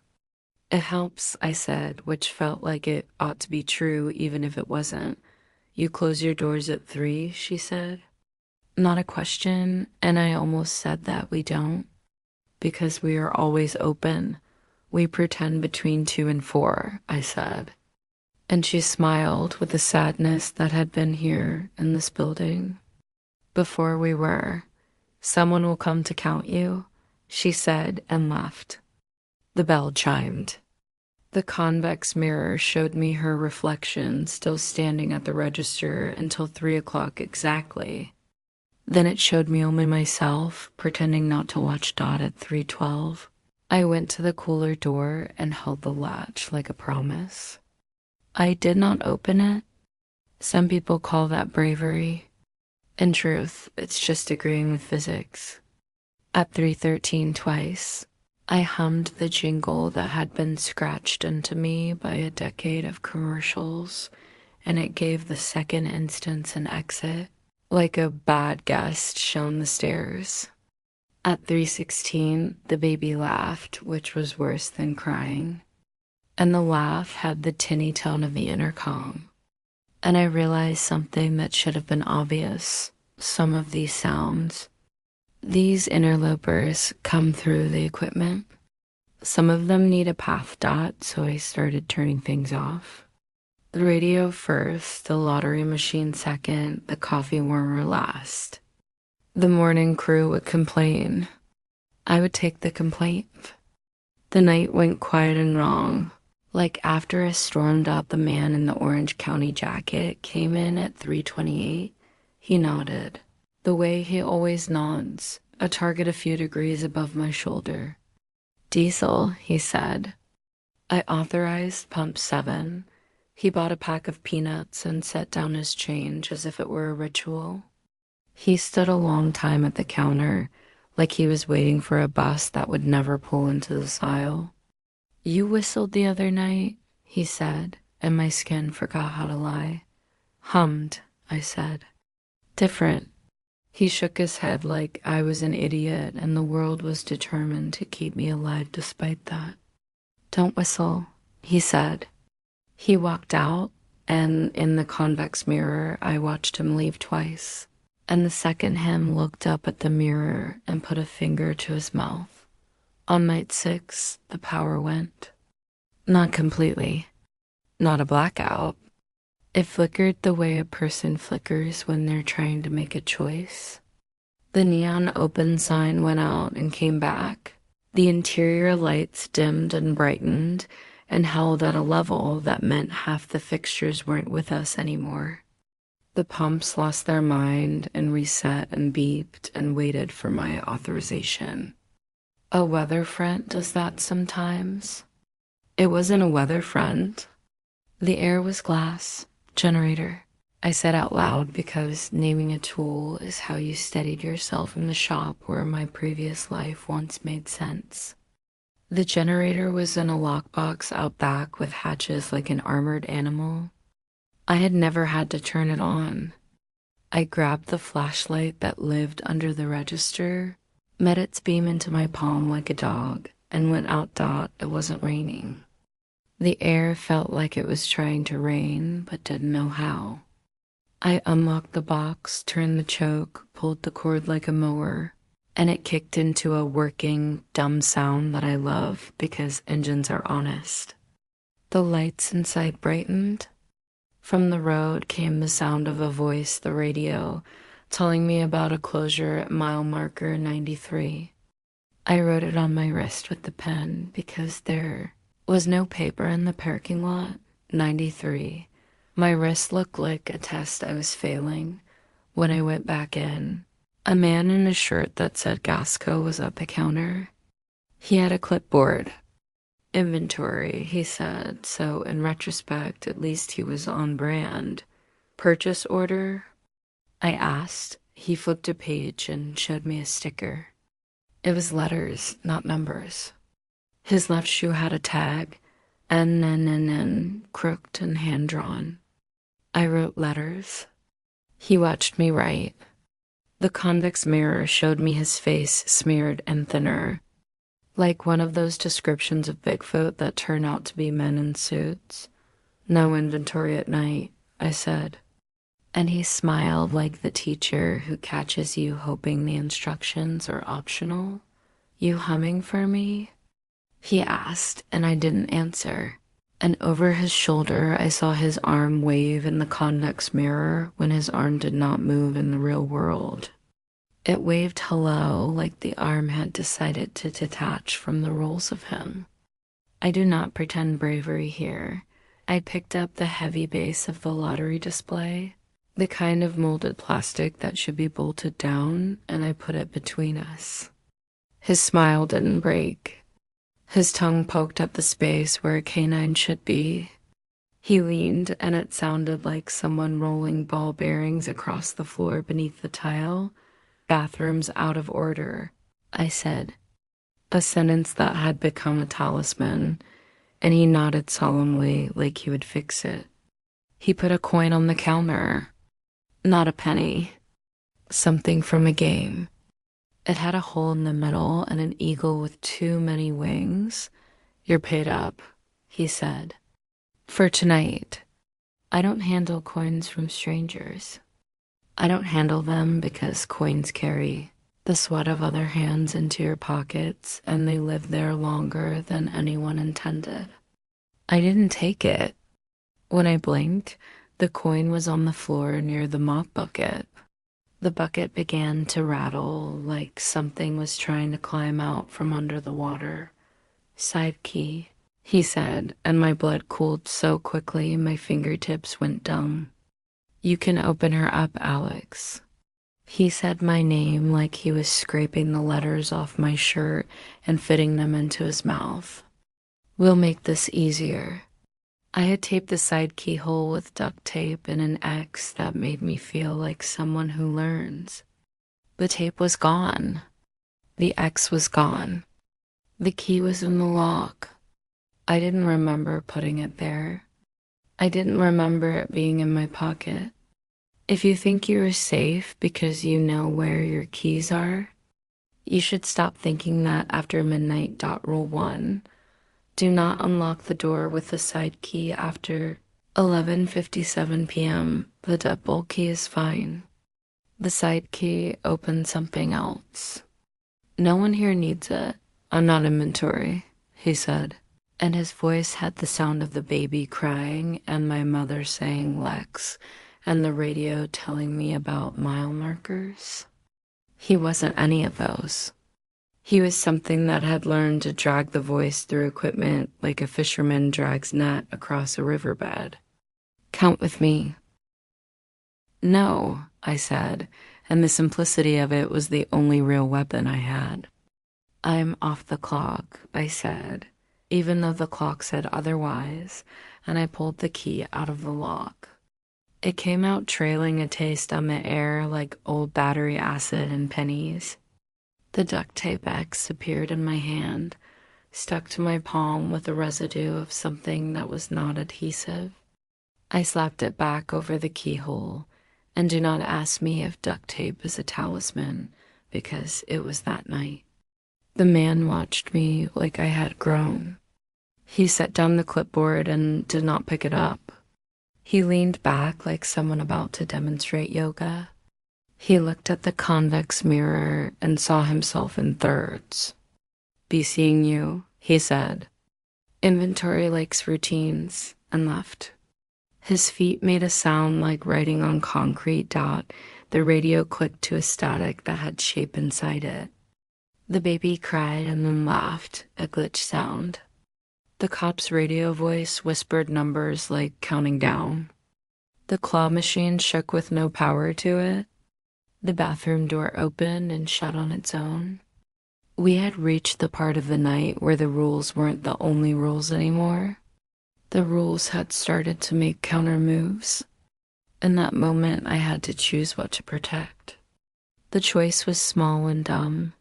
"It helps," I said, which felt like it ought to be true even if it wasn't. "You close your doors at 3, she said. Not a question, and I almost said that we don't. "Because we are always open. We pretend between 2 and 4, I said. And she smiled with the sadness that had been here in this building. "Before we were. Someone will come to count you," she said, and left. The bell chimed. The convex mirror showed me her reflection still standing at the register until 3 o'clock exactly. Then it showed me only myself, pretending not to watch at 3:12. I went to the cooler door and held the latch like a promise. I did not open it. Some people call that bravery. In truth, it's just agreeing with physics. At 3:13 twice, I hummed the jingle that had been scratched into me by a decade of commercials, and it gave the second instance an exit, like a bad guest shown the stairs. At 3:16, the baby laughed, which was worse than crying. And the laugh had the tinny tone of the intercom. And I realized something that should have been obvious. Some of these sounds, these interlopers, come through the equipment. Some of them need a path. So I started turning things off. The radio first, the lottery machine second, the coffee warmer last. The morning crew would complain. I would take the complaint. The night went quiet and wrong. Like after I stormed out, the man in the Orange County jacket came in at 3:28. He nodded, the way he always nods, a target a few degrees above my shoulder. "Diesel," he said. I authorized pump 7. He bought a pack of peanuts and set down his change as if it were a ritual. He stood a long time at the counter, like he was waiting for a bus that would never pull into this aisle. "You whistled the other night," he said, and my skin forgot how to lie. "Hummed," I said. "Different." He shook his head like I was an idiot and the world was determined to keep me alive despite that. "Don't whistle," he said. He walked out, and in the convex mirror, I watched him leave twice. And the second him looked up at the mirror and put a finger to his mouth. On night 6, the power went. Not completely. Not a blackout. It flickered the way a person flickers when they're trying to make a choice. The neon open sign went out and came back. The interior lights dimmed and brightened and held at a level that meant half the fixtures weren't with us anymore. The pumps lost their mind and reset and beeped and waited for my authorization. A weather front does that sometimes. It wasn't a weather front. The air was glass. Generator. I said out loud because naming a tool is how you steadied yourself in the shop where my previous life once made sense. The generator was in a lockbox out back with hatches like an armored animal. I had never had to turn it on. I grabbed the flashlight that lived under the register, met its beam into my palm like a dog, and went out. It wasn't raining. The air felt like it was trying to rain, but didn't know how. I unlocked the box, turned the choke, pulled the cord like a mower. and it kicked into a working, dumb sound that I love because engines are honest. The lights inside brightened. From the road came the sound of a voice, the radio, telling me about a closure at mile marker 93. I wrote it on my wrist with the pen because there was no paper in the parking lot. 93. My wrist looked like a test I was failing. When I went back in, a man in a shirt that said Gasco was at the counter. He had a clipboard. Inventory, he said, so in retrospect, at least he was on brand. Purchase order? I asked. He flipped a page and showed me a sticker. It was letters, not numbers. His left shoe had a tag, NNNN, crooked and hand-drawn. I wrote letters. He watched me write. The convex mirror showed me his face smeared and thinner, like one of those descriptions of Bigfoot that turn out to be men in suits. No inventory at night, I said. And he smiled like the teacher who catches you hoping the instructions are optional. You humming for me? He asked, and I didn't answer. And over his shoulder, I saw his arm wave in the convex mirror when his arm did not move in the real world. It waved hello like the arm had decided to detach from the roles of him. I do not pretend bravery here. I picked up the heavy base of the lottery display, the kind of molded plastic that should be bolted down, and I put it between us. His smile didn't break. His tongue poked at the space where a canine should be. He leaned, and it sounded like someone rolling ball bearings across the floor beneath the tile. Bathroom's out of order, I said, a sentence that had become a talisman, and he nodded solemnly like he would fix it. He put a coin on the counter. Not a penny. Something from a game. It had a hole in the middle and an eagle with too many wings. You're paid up, he said. For tonight. I don't handle coins from strangers. I don't handle them because coins carry the sweat of other hands into your pockets, and they live there longer than anyone intended. I didn't take it. When I blinked, the coin was on the floor near the mop bucket. The bucket began to rattle like something was trying to climb out from under the water. Side key, he said, and my blood cooled so quickly my fingertips went numb. You can open her up, Alex. He said my name like he was scraping the letters off my shirt and fitting them into his mouth. We'll make this easier. I had taped the side keyhole with duct tape and an X that made me feel like someone who learns. The tape was gone. The X was gone. The key was in the lock. I didn't remember putting it there. I didn't remember it being in my pocket. If you think you are safe because you know where your keys are, you should stop thinking that after midnight. Rule 1. Do not unlock the door with the side key after 11:57 p.m. The double key is fine. The side key opens something else. No one here needs it. I'm not inventory, he said, and his voice had the sound of the baby crying and my mother saying Lex and the radio telling me about mile markers. He wasn't any of those. He was something that had learned to drag the voice through equipment like a fisherman drags net across a riverbed. Count with me. No, I said, and the simplicity of it was the only real weapon I had. I'm off the clock, I said, even though the clock said otherwise, and I pulled the key out of the lock. It came out trailing a taste on the air like old battery acid and pennies. The duct tape X appeared in my hand, stuck to my palm with a residue of something that was not adhesive. I slapped it back over the keyhole, and do not ask me if duct tape is a talisman, because it was that night. The man watched me like I had grown. He set down the clipboard and did not pick it up. He leaned back like someone about to demonstrate yoga. He looked at the convex mirror and saw himself in thirds. "Be seeing you," he said. "Inventory likes routines," and left. His feet made a sound like writing on concrete. The radio clicked to a static that had shape inside it. The baby cried and then laughed, a glitch sound. The cop's radio voice whispered numbers like counting down. The claw machine shook with no power to it. The bathroom door opened and shut on its own. We had reached the part of the night where the rules weren't the only rules anymore. The rules had started to make counter moves. In that moment, I had to choose what to protect. The choice was small and dumb.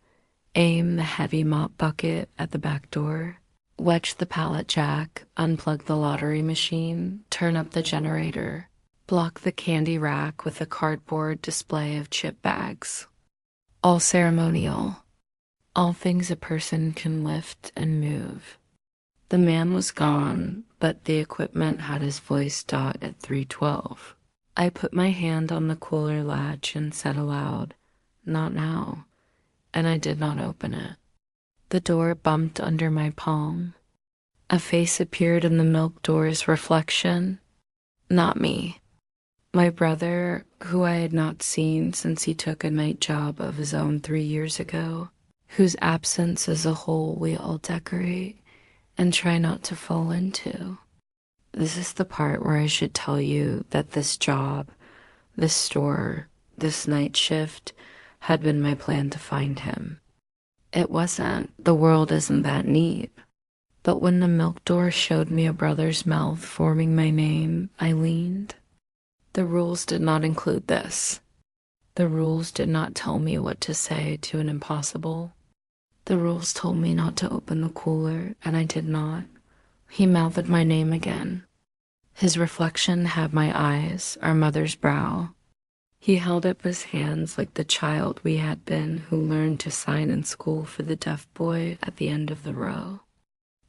Aim the heavy mop bucket at the back door, wedge the pallet jack, unplug the lottery machine, turn up the generator, block the candy rack with a cardboard display of chip bags. All ceremonial. All things a person can lift and move. The man was gone, but the equipment had his voice at 3:12. I put my hand on the cooler latch and said aloud, "Not now," and I did not open it. The door bumped under my palm. A face appeared in the milk door's reflection. Not me. My brother, who I had not seen since he took a night job of his own 3 years ago, whose absence is a hole we all decorate and try not to fall into. This is the part where I should tell you that this job, this store, this night shift had been my plan to find him. It wasn't. The world isn't that neat. But when the milk door showed me a brother's mouth forming my name, I leaned. The rules did not include this. The rules did not tell me what to say to an impossible. The rules told me not to open the cooler, and I did not. He mouthed my name again. His reflection had my eyes, our mother's brow. He held up his hands like the child we had been who learned to sign in school for the deaf boy at the end of the row.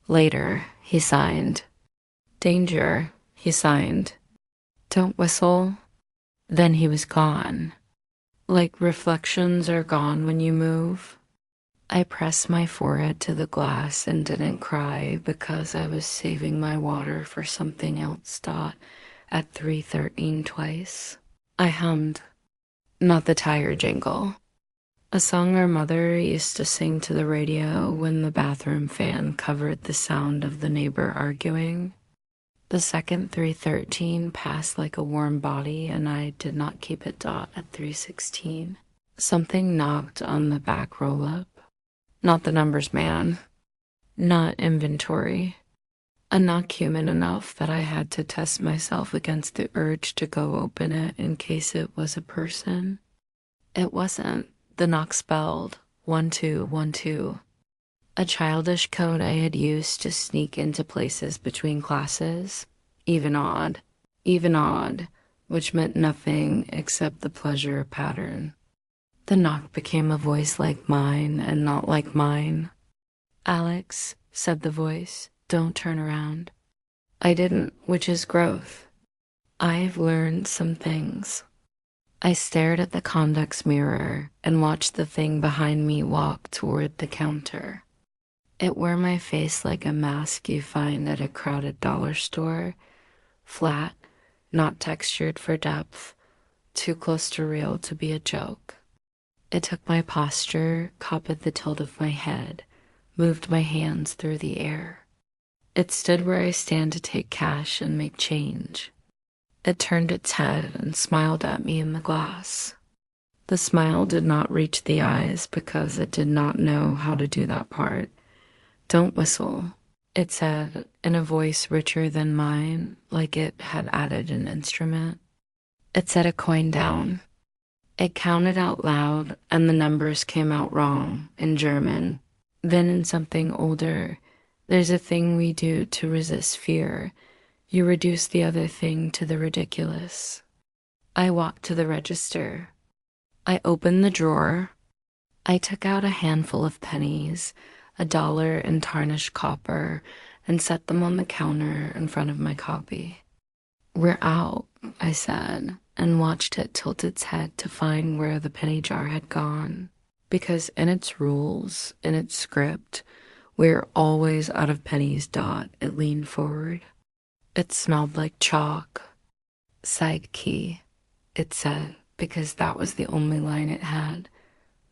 Later, he signed. "Danger," he signed. "Don't whistle." Then he was gone. Like reflections are gone when you move. I pressed my forehead to the glass and didn't cry because I was saving my water for something else. At 3:13 twice. I hummed. Not the tire jingle. A song our mother used to sing to the radio when the bathroom fan covered the sound of the neighbor arguing. The second 3:13 passed like a warm body, and I did not keep it at 3:16. Something knocked on the back roll-up. Not the numbers man. Not inventory. A knock human enough that I had to test myself against the urge to go open it in case it was a person. It wasn't. The knock spelled 1212. A childish code I had used to sneak into places between classes. Even odd, which meant nothing except the pleasure pattern. The knock became a voice like mine and not like mine. "Alex," said the voice, "don't turn around." I didn't, which is growth. I've learned some things. I stared at the convex mirror and watched the thing behind me walk toward the counter. It wore my face like a mask you find at a crowded dollar store, flat, not textured for depth, too close to real to be a joke. It took my posture, copied the tilt of my head, moved my hands through the air. It stood where I stand to take cash and make change. It turned its head and smiled at me in the glass. The smile did not reach the eyes because it did not know how to do that part. "Don't whistle," it said in a voice richer than mine, like it had added an instrument. It set a coin down. It counted out loud, and the numbers came out wrong, in German. Then in something older, there's a thing we do to resist fear. You reduce the other thing to the ridiculous. I walked to the register. I opened the drawer. I took out a handful of pennies, $1 in tarnished copper, and set them on the counter in front of my copy. "We're out," I said, and watched it tilt its head to find where the penny jar had gone. Because in its rules, in its script, we're always out of pennies. It leaned forward. It smelled like chalk. Side key, it said, because that was the only line it had,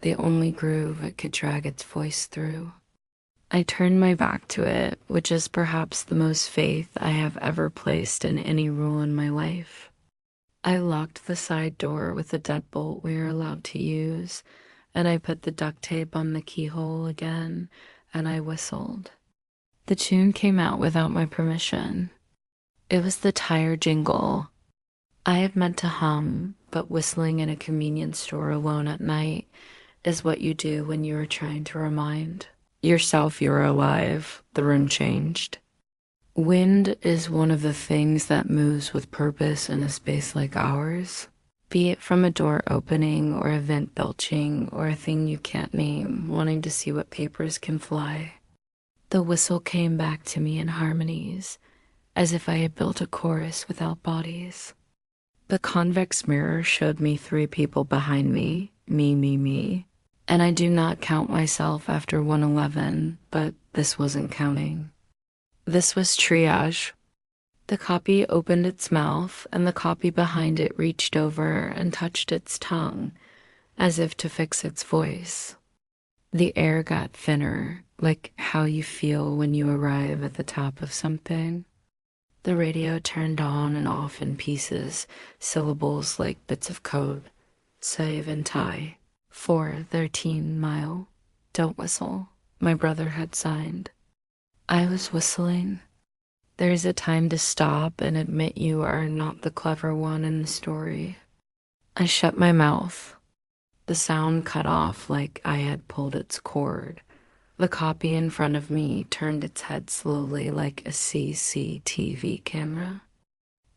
the only groove it could drag its voice through. I turned my back to it, which is perhaps the most faith I have ever placed in any rule in my life. I locked the side door with the deadbolt we are allowed to use, and I put the duct tape on the keyhole again, and I whistled. The tune came out without my permission. It was the tire jingle. I had meant to hum, but whistling in a convenience store alone at night is what you do when you are trying to remind yourself you're alive. The room changed. Wind is one of the things that moves with purpose in a space like ours, be it from a door opening or a vent belching or a thing you can't name, wanting to see what papers can fly. The whistle came back to me in harmonies, as if I had built a chorus without bodies. The convex mirror showed me 3 people behind me, me, and I do not count myself after 111, but this wasn't counting. This was triage. The copy opened its mouth, and the copy behind it reached over and touched its tongue, as if to fix its voice. The air got thinner, like how you feel when you arrive at the top of something. The radio turned on and off in pieces, syllables like bits of code. Save and tie. 413 mile. Don't whistle. My brother had signed. I was whistling. There is a time to stop and admit you are not the clever one in the story. I shut my mouth. The sound cut off like I had pulled its cord. The copy in front of me turned its head slowly like a CCTV camera.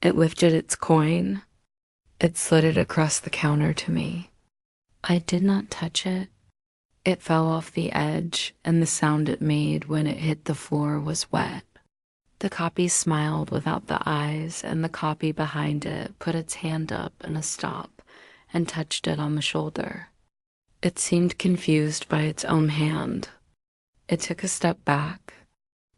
It lifted its coin. It slid it across the counter to me. I did not touch it. It fell off the edge, and the sound it made when it hit the floor was wet. The copy smiled without the eyes, and the copy behind it put its hand up in a stop and touched it on the shoulder. It seemed confused by its own hand. It took a step back.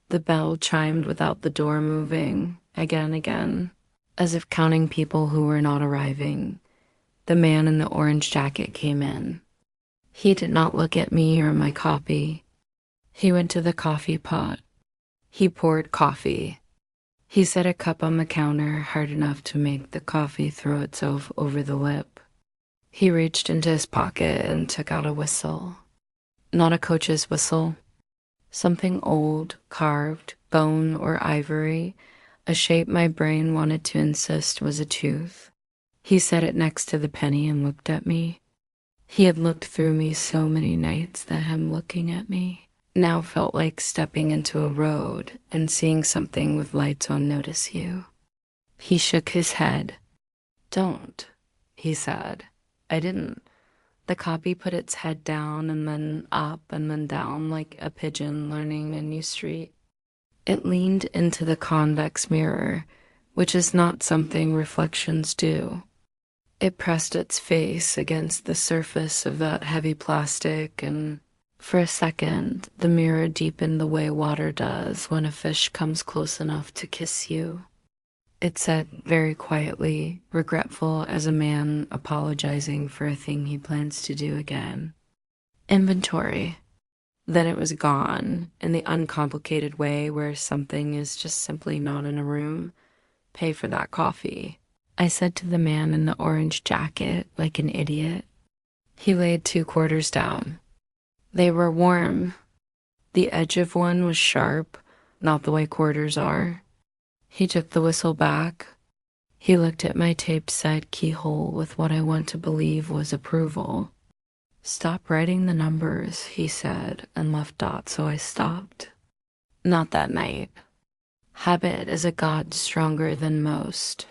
The bell chimed without the door moving, again, as if counting people who were not arriving. The man in the orange jacket came in. He did not look at me or my copy. He went to the coffee pot. He poured coffee. He set a cup on the counter hard enough to make the coffee throw itself over the lip. He reached into his pocket and took out a whistle. Not a coach's whistle. Something old, carved, bone or ivory, a shape my brain wanted to insist was a tooth. He set it next to the penny and looked at me. He had looked through me so many nights that him looking at me now felt like stepping into a road and seeing something with lights on notice you. He shook his head. Don't, he said. I didn't. The copy put its head down and then up and then down like a pigeon learning a new street. It leaned into the convex mirror, which is not something reflections do. It pressed its face against the surface of that heavy plastic, and for a second, the mirror deepened the way water does when a fish comes close enough to kiss you. It said very quietly, regretful as a man apologizing for a thing he plans to do again. Inventory. Then it was gone, in the uncomplicated way where something is just simply not in a room. Pay for that coffee, I said to the man in the orange jacket like an idiot. He laid 2 quarters down. They were warm. The edge of one was sharp, not the way quarters are. He took the whistle back. He looked at my taped side keyhole with what I want to believe was approval. Stop writing the numbers, he said, and left dots, so I stopped. Not that night. Habit is a god stronger than most.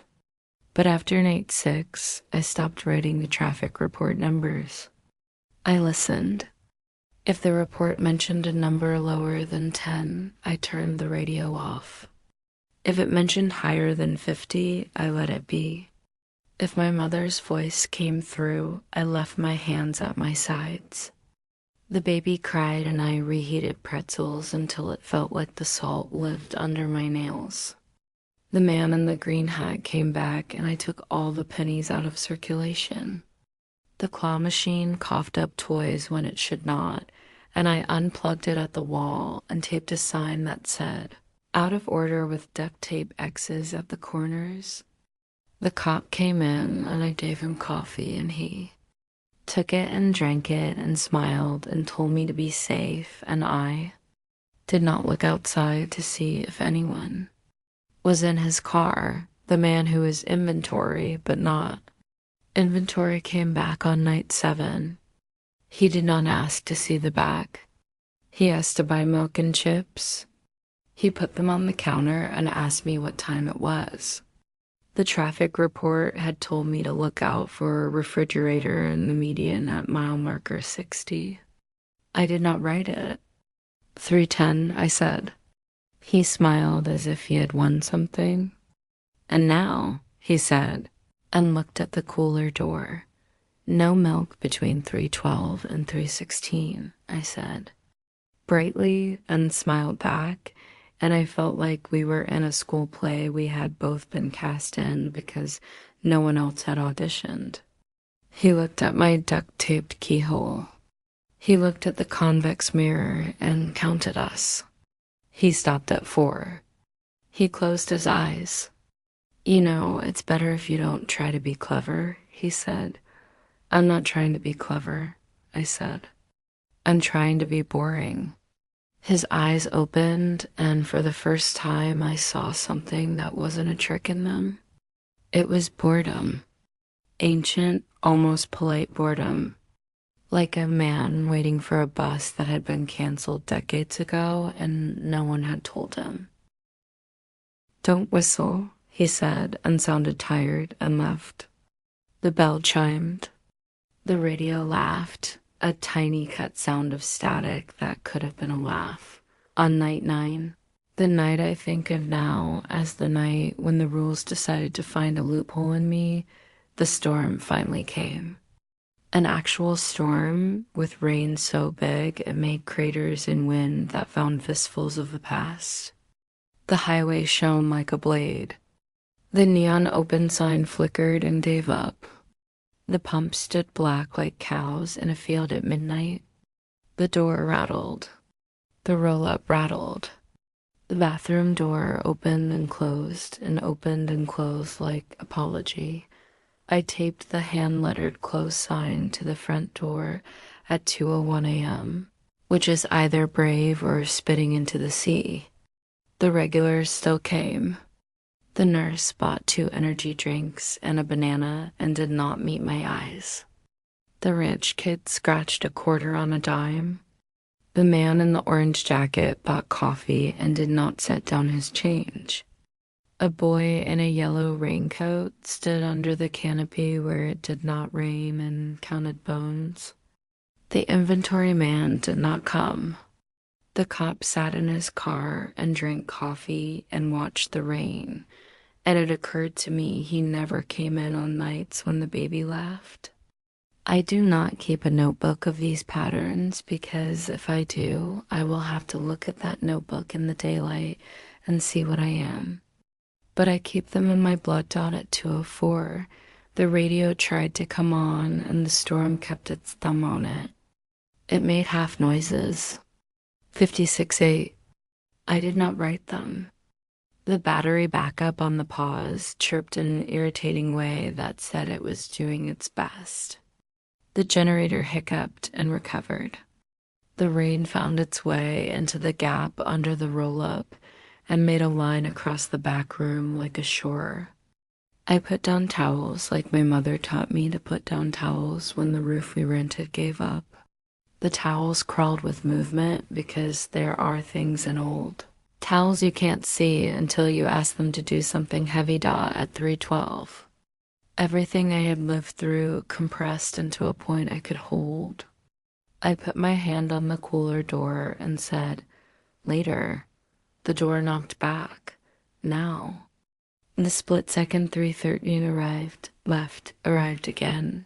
But after night 6, I stopped writing the traffic report numbers. I listened. If the report mentioned a number lower than 10, I turned the radio off. If it mentioned higher than 50, I let it be. If my mother's voice came through, I left my hands at my sides. The baby cried and I reheated pretzels until it felt like the salt lived under my nails. The man in the green hat came back and I took all the pennies out of circulation. The claw machine coughed up toys when it should not, and I unplugged it at the wall and taped a sign that said, "Out of order with duct tape X's at the corners." The cop came in and I gave him coffee and he took it and drank it and smiled and told me to be safe, and I did not look outside to see if anyone was in his car. The man who is inventory, but not. Inventory came back on night 7. He did not ask to see the back. He asked to buy milk and chips. He put them on the counter and asked me what time it was. The traffic report had told me to look out for a refrigerator in the median at mile marker 60. I did not write it. 3:10, I said. He smiled as if he had won something. "And now," he said, and looked at the cooler door. "No milk between 3:12 and 3:16, I said, brightly, and smiled back, and I felt like we were in a school play we had both been cast in because no one else had auditioned. He looked at my duct-taped keyhole. He looked at the convex mirror and counted us. He stopped at 4. He closed his eyes. "You know, it's better if you don't try to be clever," he said. "I'm not trying to be clever," I said. "I'm trying to be boring." His eyes opened, and for the first time I saw something that wasn't a trick in them. It was boredom. Ancient, almost polite boredom. Like a man waiting for a bus that had been canceled decades ago and no one had told him. "Don't whistle," he said, and sounded tired and left. The bell chimed. The radio laughed, a tiny cut sound of static that could have been a laugh. On night 9, the night I think of now as the night when the rules decided to find a loophole in me, the storm finally came. An actual storm with rain so big it made craters in wind that found fistfuls of the past. The highway shone like a blade. The neon open sign flickered and gave up. The pump stood black like cows in a field at midnight. The door rattled. The roll-up rattled. The bathroom door opened and closed like apology. I taped the hand-lettered close sign to the front door at 2:01 a.m., which is either brave or spitting into the sea. The regulars still came. The nurse bought 2 energy drinks and a banana and did not meet my eyes. The ranch kid scratched a quarter on a dime. The man in the orange jacket bought coffee and did not set down his change. A boy in a yellow raincoat stood under the canopy where it did not rain and counted bones. The inventory man did not come. The cop sat in his car and drank coffee and watched the rain, and it occurred to me he never came in on nights when the baby laughed. I do not keep a notebook of these patterns because if I do, I will have to look at that notebook in the daylight and see what I am. But I keep them in my blood dot at 2:04. The radio tried to come on and the storm kept its thumb on it. It made half noises. 56.8. I did not write them. The battery backup on the pause chirped in an irritating way that said it was doing its best. The generator hiccuped and recovered. The rain found its way into the gap under the roll-up and made a line across the back room like a shore. I put down towels like my mother taught me to put down towels when the roof we rented gave up. The towels crawled with movement because there are things in old. Towels you can't see until you ask them to do something heavy at 3:12. Everything I had lived through compressed into a point I could hold. I put my hand on the cooler door and said, "Later." The door knocked back. "Now." The split second 3:13 arrived again.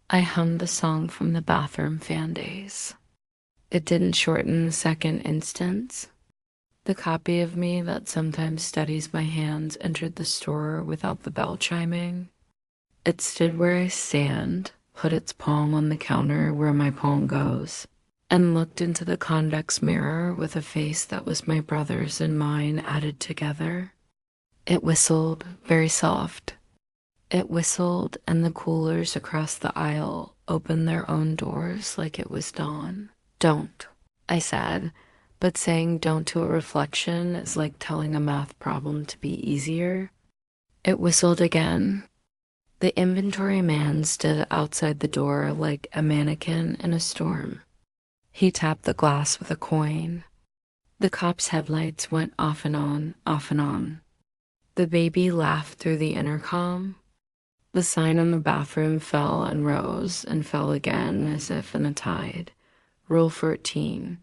I hummed the song from the bathroom fan days. It didn't shorten the second instance. The copy of me that sometimes studies my hands entered the store without the bell chiming. It stood where I stand, put its palm on the counter where my palm goes, and looked into the convex mirror with a face that was my brother's and mine added together. It whistled, very soft. It whistled, and the coolers across the aisle opened their own doors like it was dawn. Don't, I said, but saying don't to a reflection is like telling a math problem to be easier. It whistled again. The inventory man stood outside the door like a mannequin in a storm. He tapped the glass with a coin. The cop's headlights went off and on, off and on. The baby laughed through the intercom. The sign on the bathroom fell and rose and fell again as if in a tide. Rule 14.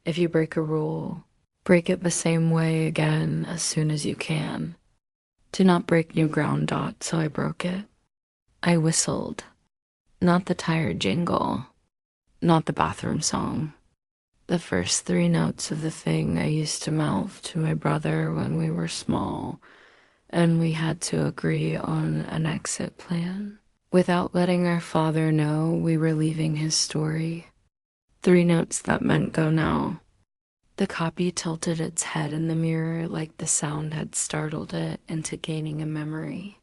If you break a rule, break it the same way again as soon as you can. Do not break new ground. So I broke it. I whistled. Not the tired jingle. Not the bathroom song. The first 3 notes of the thing I used to mouth to my brother when we were small, and we had to agree on an exit plan. Without letting our father know we were leaving his story. 3 notes that meant go now. The copy tilted its head in the mirror like the sound had startled it into gaining a memory.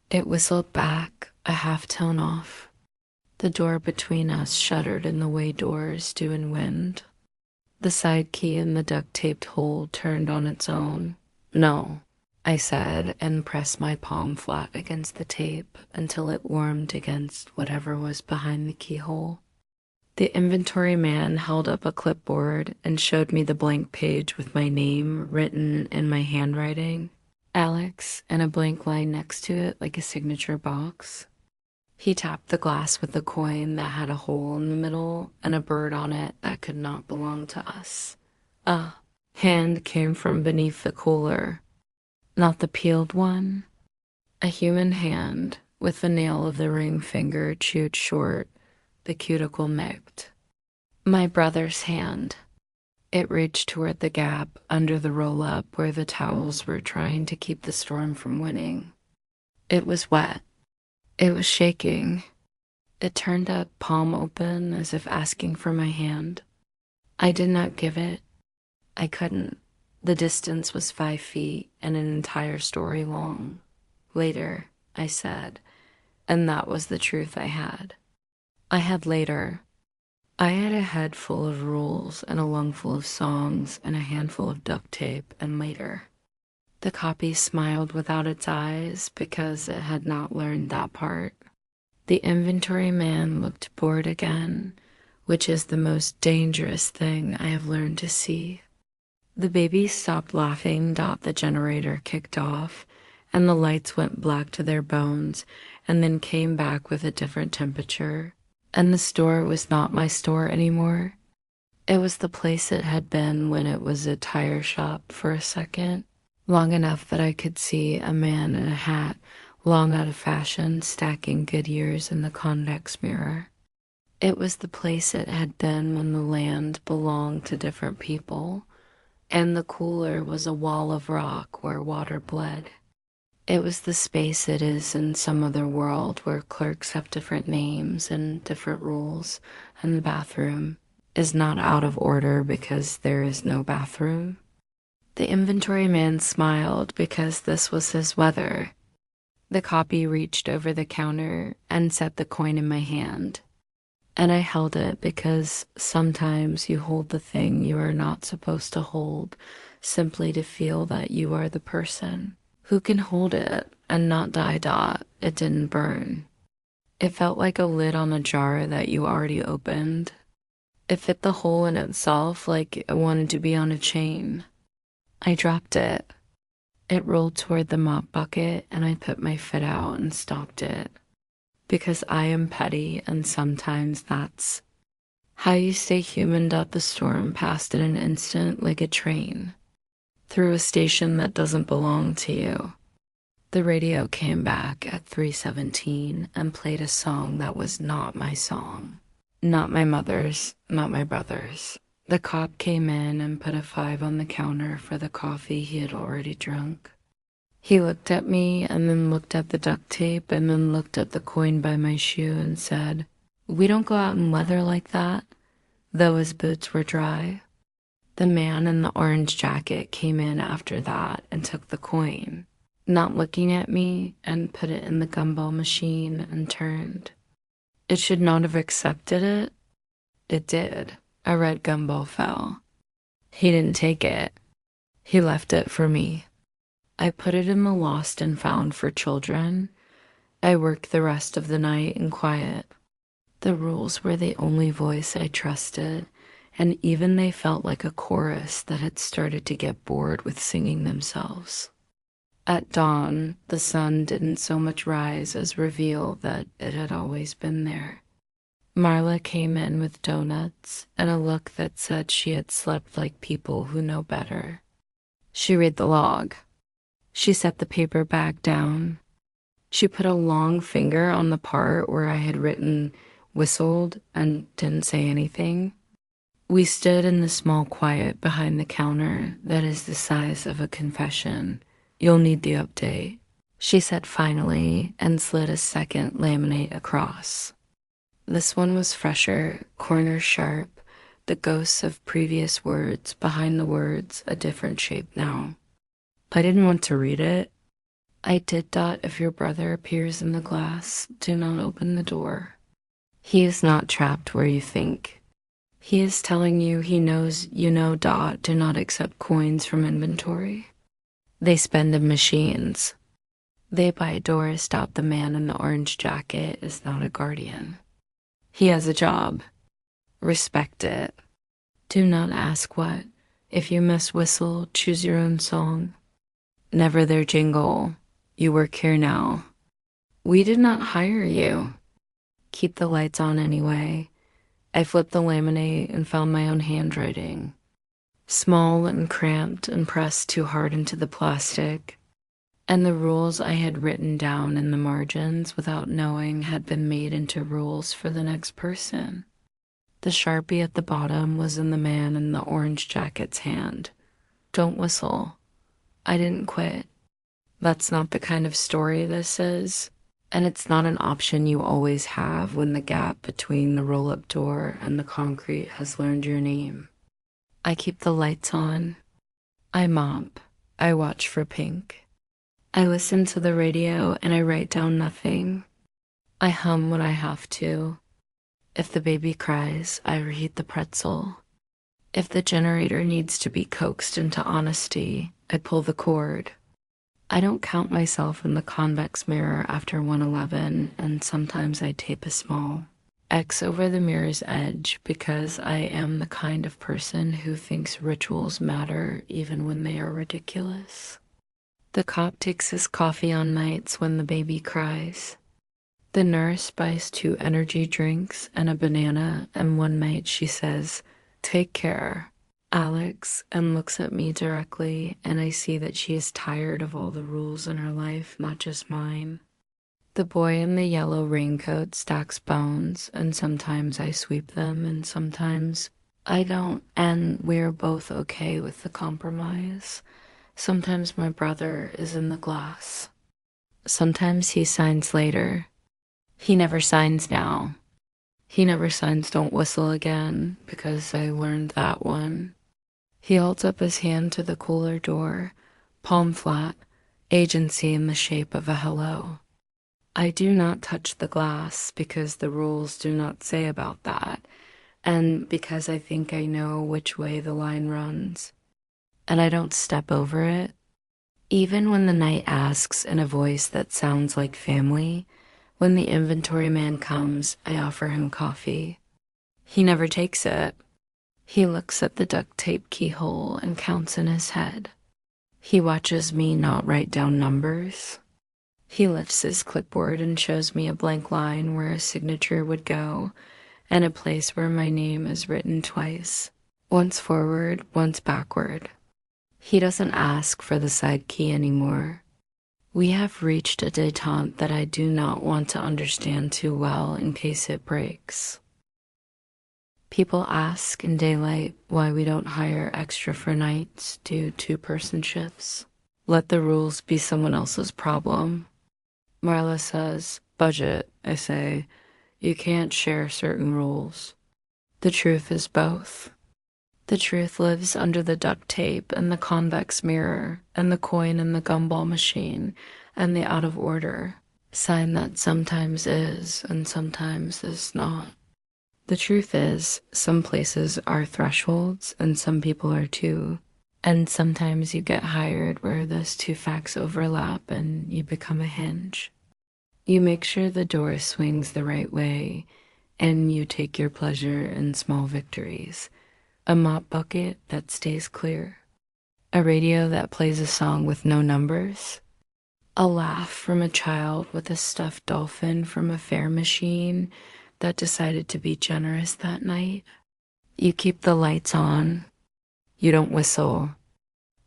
It whistled back, a half tone off. The door between us shuddered in the way doors do in wind. The side key in the duct-taped hole turned on its own. No, I said, and pressed my palm flat against the tape until it warmed against whatever was behind the keyhole. The inventory man held up a clipboard and showed me the blank page with my name written in my handwriting, Alex, and a blank line next to it like a signature box. He tapped the glass with a coin that had a hole in the middle and a bird on it that could not belong to us. A hand came from beneath the cooler. Not the peeled one. A human hand, with the nail of the ring finger chewed short, the cuticle nicked. My brother's hand. It reached toward the gap under the roll-up where the towels were trying to keep the storm from winning. It was wet. It was shaking. It turned up palm open as if asking for my hand. I did not give it. I couldn't. The distance was 5 feet and an entire story long. Later, I said, and that was the truth I had. I had later. I had a head full of rules and a lung full of songs and a handful of duct tape and later. The copy smiled without its eyes because it had not learned that part. The inventory man looked bored again, which is the most dangerous thing I have learned to see. The baby stopped laughing. The generator kicked off, and the lights went black to their bones, and then came back with a different temperature. And the store was not my store anymore. It was the place it had been when it was a tire shop for a second, long enough that I could see a man in a hat, long out of fashion, stacking Goodyears in the convex mirror. It was the place it had been when the land belonged to different people, and the cooler was a wall of rock where water bled. It was the space it is in some other world where clerks have different names and different rules, and the bathroom is not out of order because there is no bathroom. The inventory man smiled because this was his weather. The copy reached over the counter and set the coin in my hand. And I held it because sometimes you hold the thing you are not supposed to hold simply to feel that you are the person who can hold it and not die. It didn't burn. It felt like a lid on a jar that you already opened. It fit the hole in itself like it wanted to be on a chain. I dropped it. It rolled toward the mop bucket and I put my foot out and stopped it. Because I am petty and sometimes that's how you stay human. The storm passed in an instant like a train through a station that doesn't belong to you. The radio came back at 3:17 and played a song that was not my song. Not my mother's, not my brother's. The cop came in and put a 5 on the counter for the coffee he had already drunk. He looked at me and then looked at the duct tape and then looked at the coin by my shoe and said, "We don't go out in weather like that," though his boots were dry. The man in the orange jacket came in after that and took the coin, not looking at me, and put it in the gumball machine and turned. It should not have accepted it. It did. A red gumball fell. He didn't take it. He left it for me. I put it in the lost and found for children. I worked the rest of the night in quiet. The rules were the only voice I trusted, and even they felt like a chorus that had started to get bored with singing themselves. At dawn, the sun didn't so much rise as reveal that it had always been there. Marla came in with donuts and a look that said she had slept like people who know better. She read the log. She set the paper bag down. She put a long finger on the part where I had written whistled and didn't say anything. We stood in the small quiet behind the counter that is the size of a confession. "You'll need the update," she said finally, and slid a second laminate across. This one was fresher, corners sharp, the ghosts of previous words behind the words a different shape now. I didn't want to read it. I did dot, "If your brother appears in the glass, do not open the door. He is not trapped where you think. He is telling you he knows you know dot, do not accept coins from inventory. They spend in machines. They by door stop the man in the orange jacket is not a guardian. He has a job. Respect it. Do not ask what. If you must whistle, choose your own song. Never their jingle. You work here now. We did not hire you. Keep the lights on anyway." I flipped the laminate and found my own handwriting. Small and cramped and pressed too hard into the plastic. And the rules I had written down in the margins without knowing had been made into rules for the next person. The Sharpie at the bottom was in the man in the orange jacket's hand. "Don't whistle." I didn't quit. That's not the kind of story this is. And it's not an option you always have when the gap between the roll-up door and the concrete has learned your name. I keep the lights on. I mop. I watch for pink. I listen to the radio and I write down nothing. I hum when I have to. If the baby cries, I reheat the pretzel. If the generator needs to be coaxed into honesty, I pull the cord. I don't count myself in the convex mirror after 1:11, and sometimes I tape a small X over the mirror's edge because I am the kind of person who thinks rituals matter even when they are ridiculous. The cop takes his coffee on nights when the baby cries. The nurse buys 2 energy drinks and a banana, and one night she says, "Take care, Alex," and looks at me directly, and I see that she is tired of all the rules in her life, not just mine. The boy in the yellow raincoat stacks bones, and sometimes I sweep them, and sometimes I don't, and we're both okay with the compromise. Sometimes my brother is in the glass. Sometimes he signs later. He never signs now. He never signs "Don't Whistle Again" because I learned that one. He holds up his hand to the cooler door, palm flat, agency in the shape of a hello. I do not touch the glass because the rules do not say about that, and because I think I know which way the line runs. And I don't step over it. Even when the night asks in a voice that sounds like family, when the inventory man comes, I offer him coffee. He never takes it. He looks at the duct tape keyhole and counts in his head. He watches me not write down numbers. He lifts his clipboard and shows me a blank line where a signature would go and a place where my name is written twice, once forward, once backward. He doesn't ask for the side key anymore. We have reached a detente that I do not want to understand too well in case it breaks. People ask in daylight why we don't hire extra for nights, do two-person shifts. Let the rules be someone else's problem. Marla says, budget. I say, you can't share certain rules. The truth is both. The truth lives under the duct tape and the convex mirror and the coin and the gumball machine and the out of order sign that sometimes is and sometimes is not. The truth is, some places are thresholds and some people are too. And sometimes you get hired where those two facts overlap and you become a hinge. You make sure the door swings the right way and you take your pleasure in small victories. A mop bucket that stays clear. A radio that plays a song with no numbers. A laugh from a child with a stuffed dolphin from a fair machine that decided to be generous that night. You keep the lights on. You don't whistle.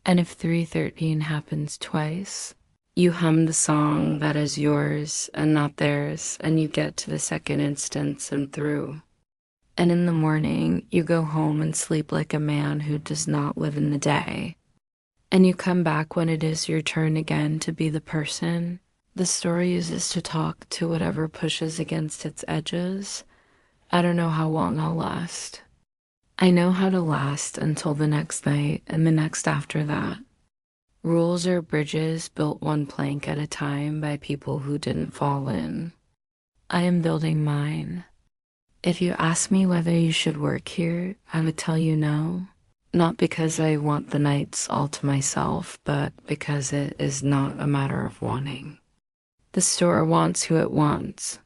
And if 313 happens twice, you hum the song that is yours and not theirs, and you get to the second instance and through. And in the morning, you go home and sleep like a man who does not live in the day. And you come back when it is your turn again to be the person the story uses to talk to whatever pushes against its edges. I don't know how long I'll last. I know how to last until the next night and the next after that. Rules are bridges built one plank at a time by people who didn't fall in. I am building mine. If you ask me whether you should work here, I would tell you no. Not because I want the nights all to myself, but because it is not a matter of wanting. The store wants who it wants.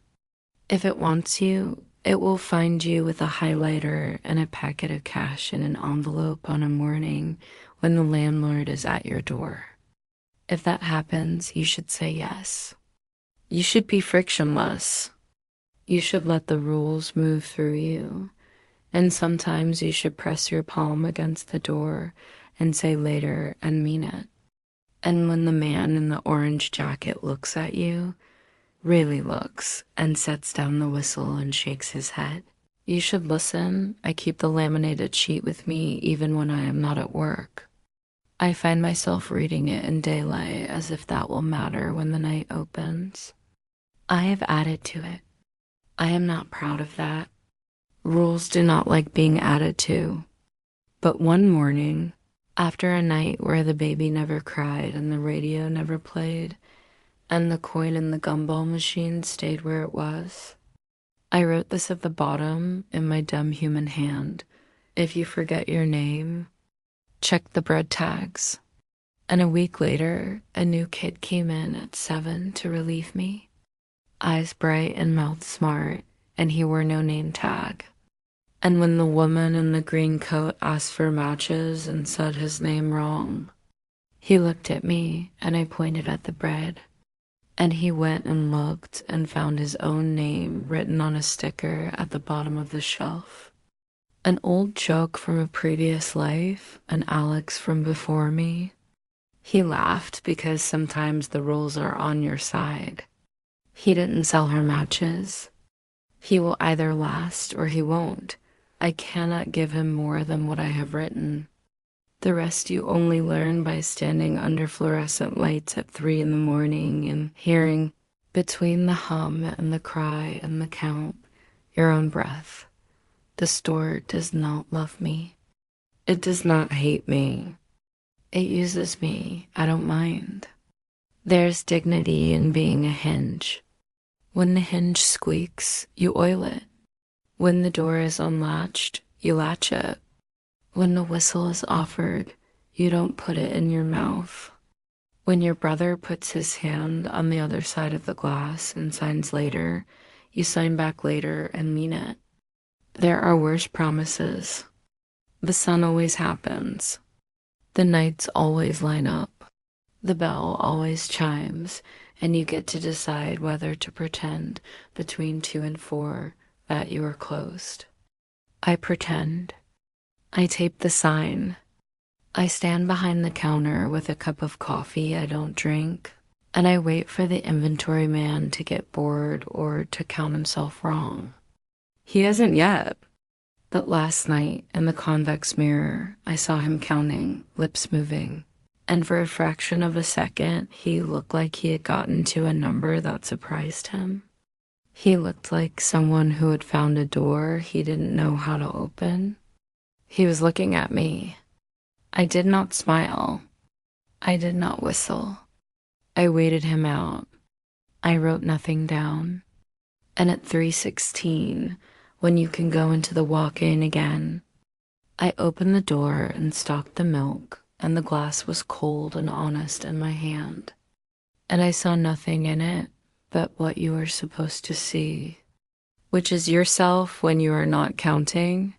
If it wants you, it will find you with a highlighter and a packet of cash in an envelope on a morning when the landlord is at your door. If that happens, you should say yes. You should be frictionless. You should let the rules move through you. And sometimes you should press your palm against the door and say later and mean it. And when the man in the orange jacket looks at you, really looks, and sets down the whistle and shakes his head, you should listen. I keep the laminated sheet with me even when I am not at work. I find myself reading it in daylight as if that will matter when the night opens. I have added to it. I am not proud of that. Rules do not like being added to. But one morning, after a night where the baby never cried and the radio never played, and the coin in the gumball machine stayed where it was, I wrote this at the bottom in my dumb human hand. If you forget your name, check the bread tags. And a week later, a new kid came in at 7 to relieve me. Eyes bright and mouth smart, and he wore no name tag. And when the woman in the green coat asked for matches and said his name wrong, he looked at me and I pointed at the bread. And he went and looked and found his own name written on a sticker at the bottom of the shelf. An old joke from a previous life, an Alex from before me. He laughed because sometimes the rules are on your side. He didn't sell her matches. He will either last or he won't. I cannot give him more than what I have written. The rest you only learn by standing under fluorescent lights at 3 in the morning and hearing, between the hum and the cry and the count, your own breath. The store does not love me. It does not hate me. It uses me. I don't mind. There's dignity in being a hinge. When the hinge squeaks, you oil it. When the door is unlatched, you latch it. When the whistle is offered, you don't put it in your mouth. When your brother puts his hand on the other side of the glass and signs later, you sign back later and mean it. There are worse promises. The sun always happens. The nights always line up. The bell always chimes, and you get to decide whether to pretend between 2 and 4 that you are closed. I pretend. I tape the sign. I stand behind the counter with a cup of coffee I don't drink. and I wait for the inventory man to get bored or to count himself wrong. He hasn't yet. But last night, in the convex mirror, I saw him counting, lips moving, and for a fraction of a second, he looked like he had gotten to a number that surprised him. He looked like someone who had found a door he didn't know how to open. He was looking at me. I did not smile. I did not whistle. I waited him out. I wrote nothing down. And at 3:16, when you can go into the walk-in again, I opened the door and stocked the milk, and the glass was cold and honest in my hand. And I saw nothing in it but what you are supposed to see, which is yourself when you are not counting,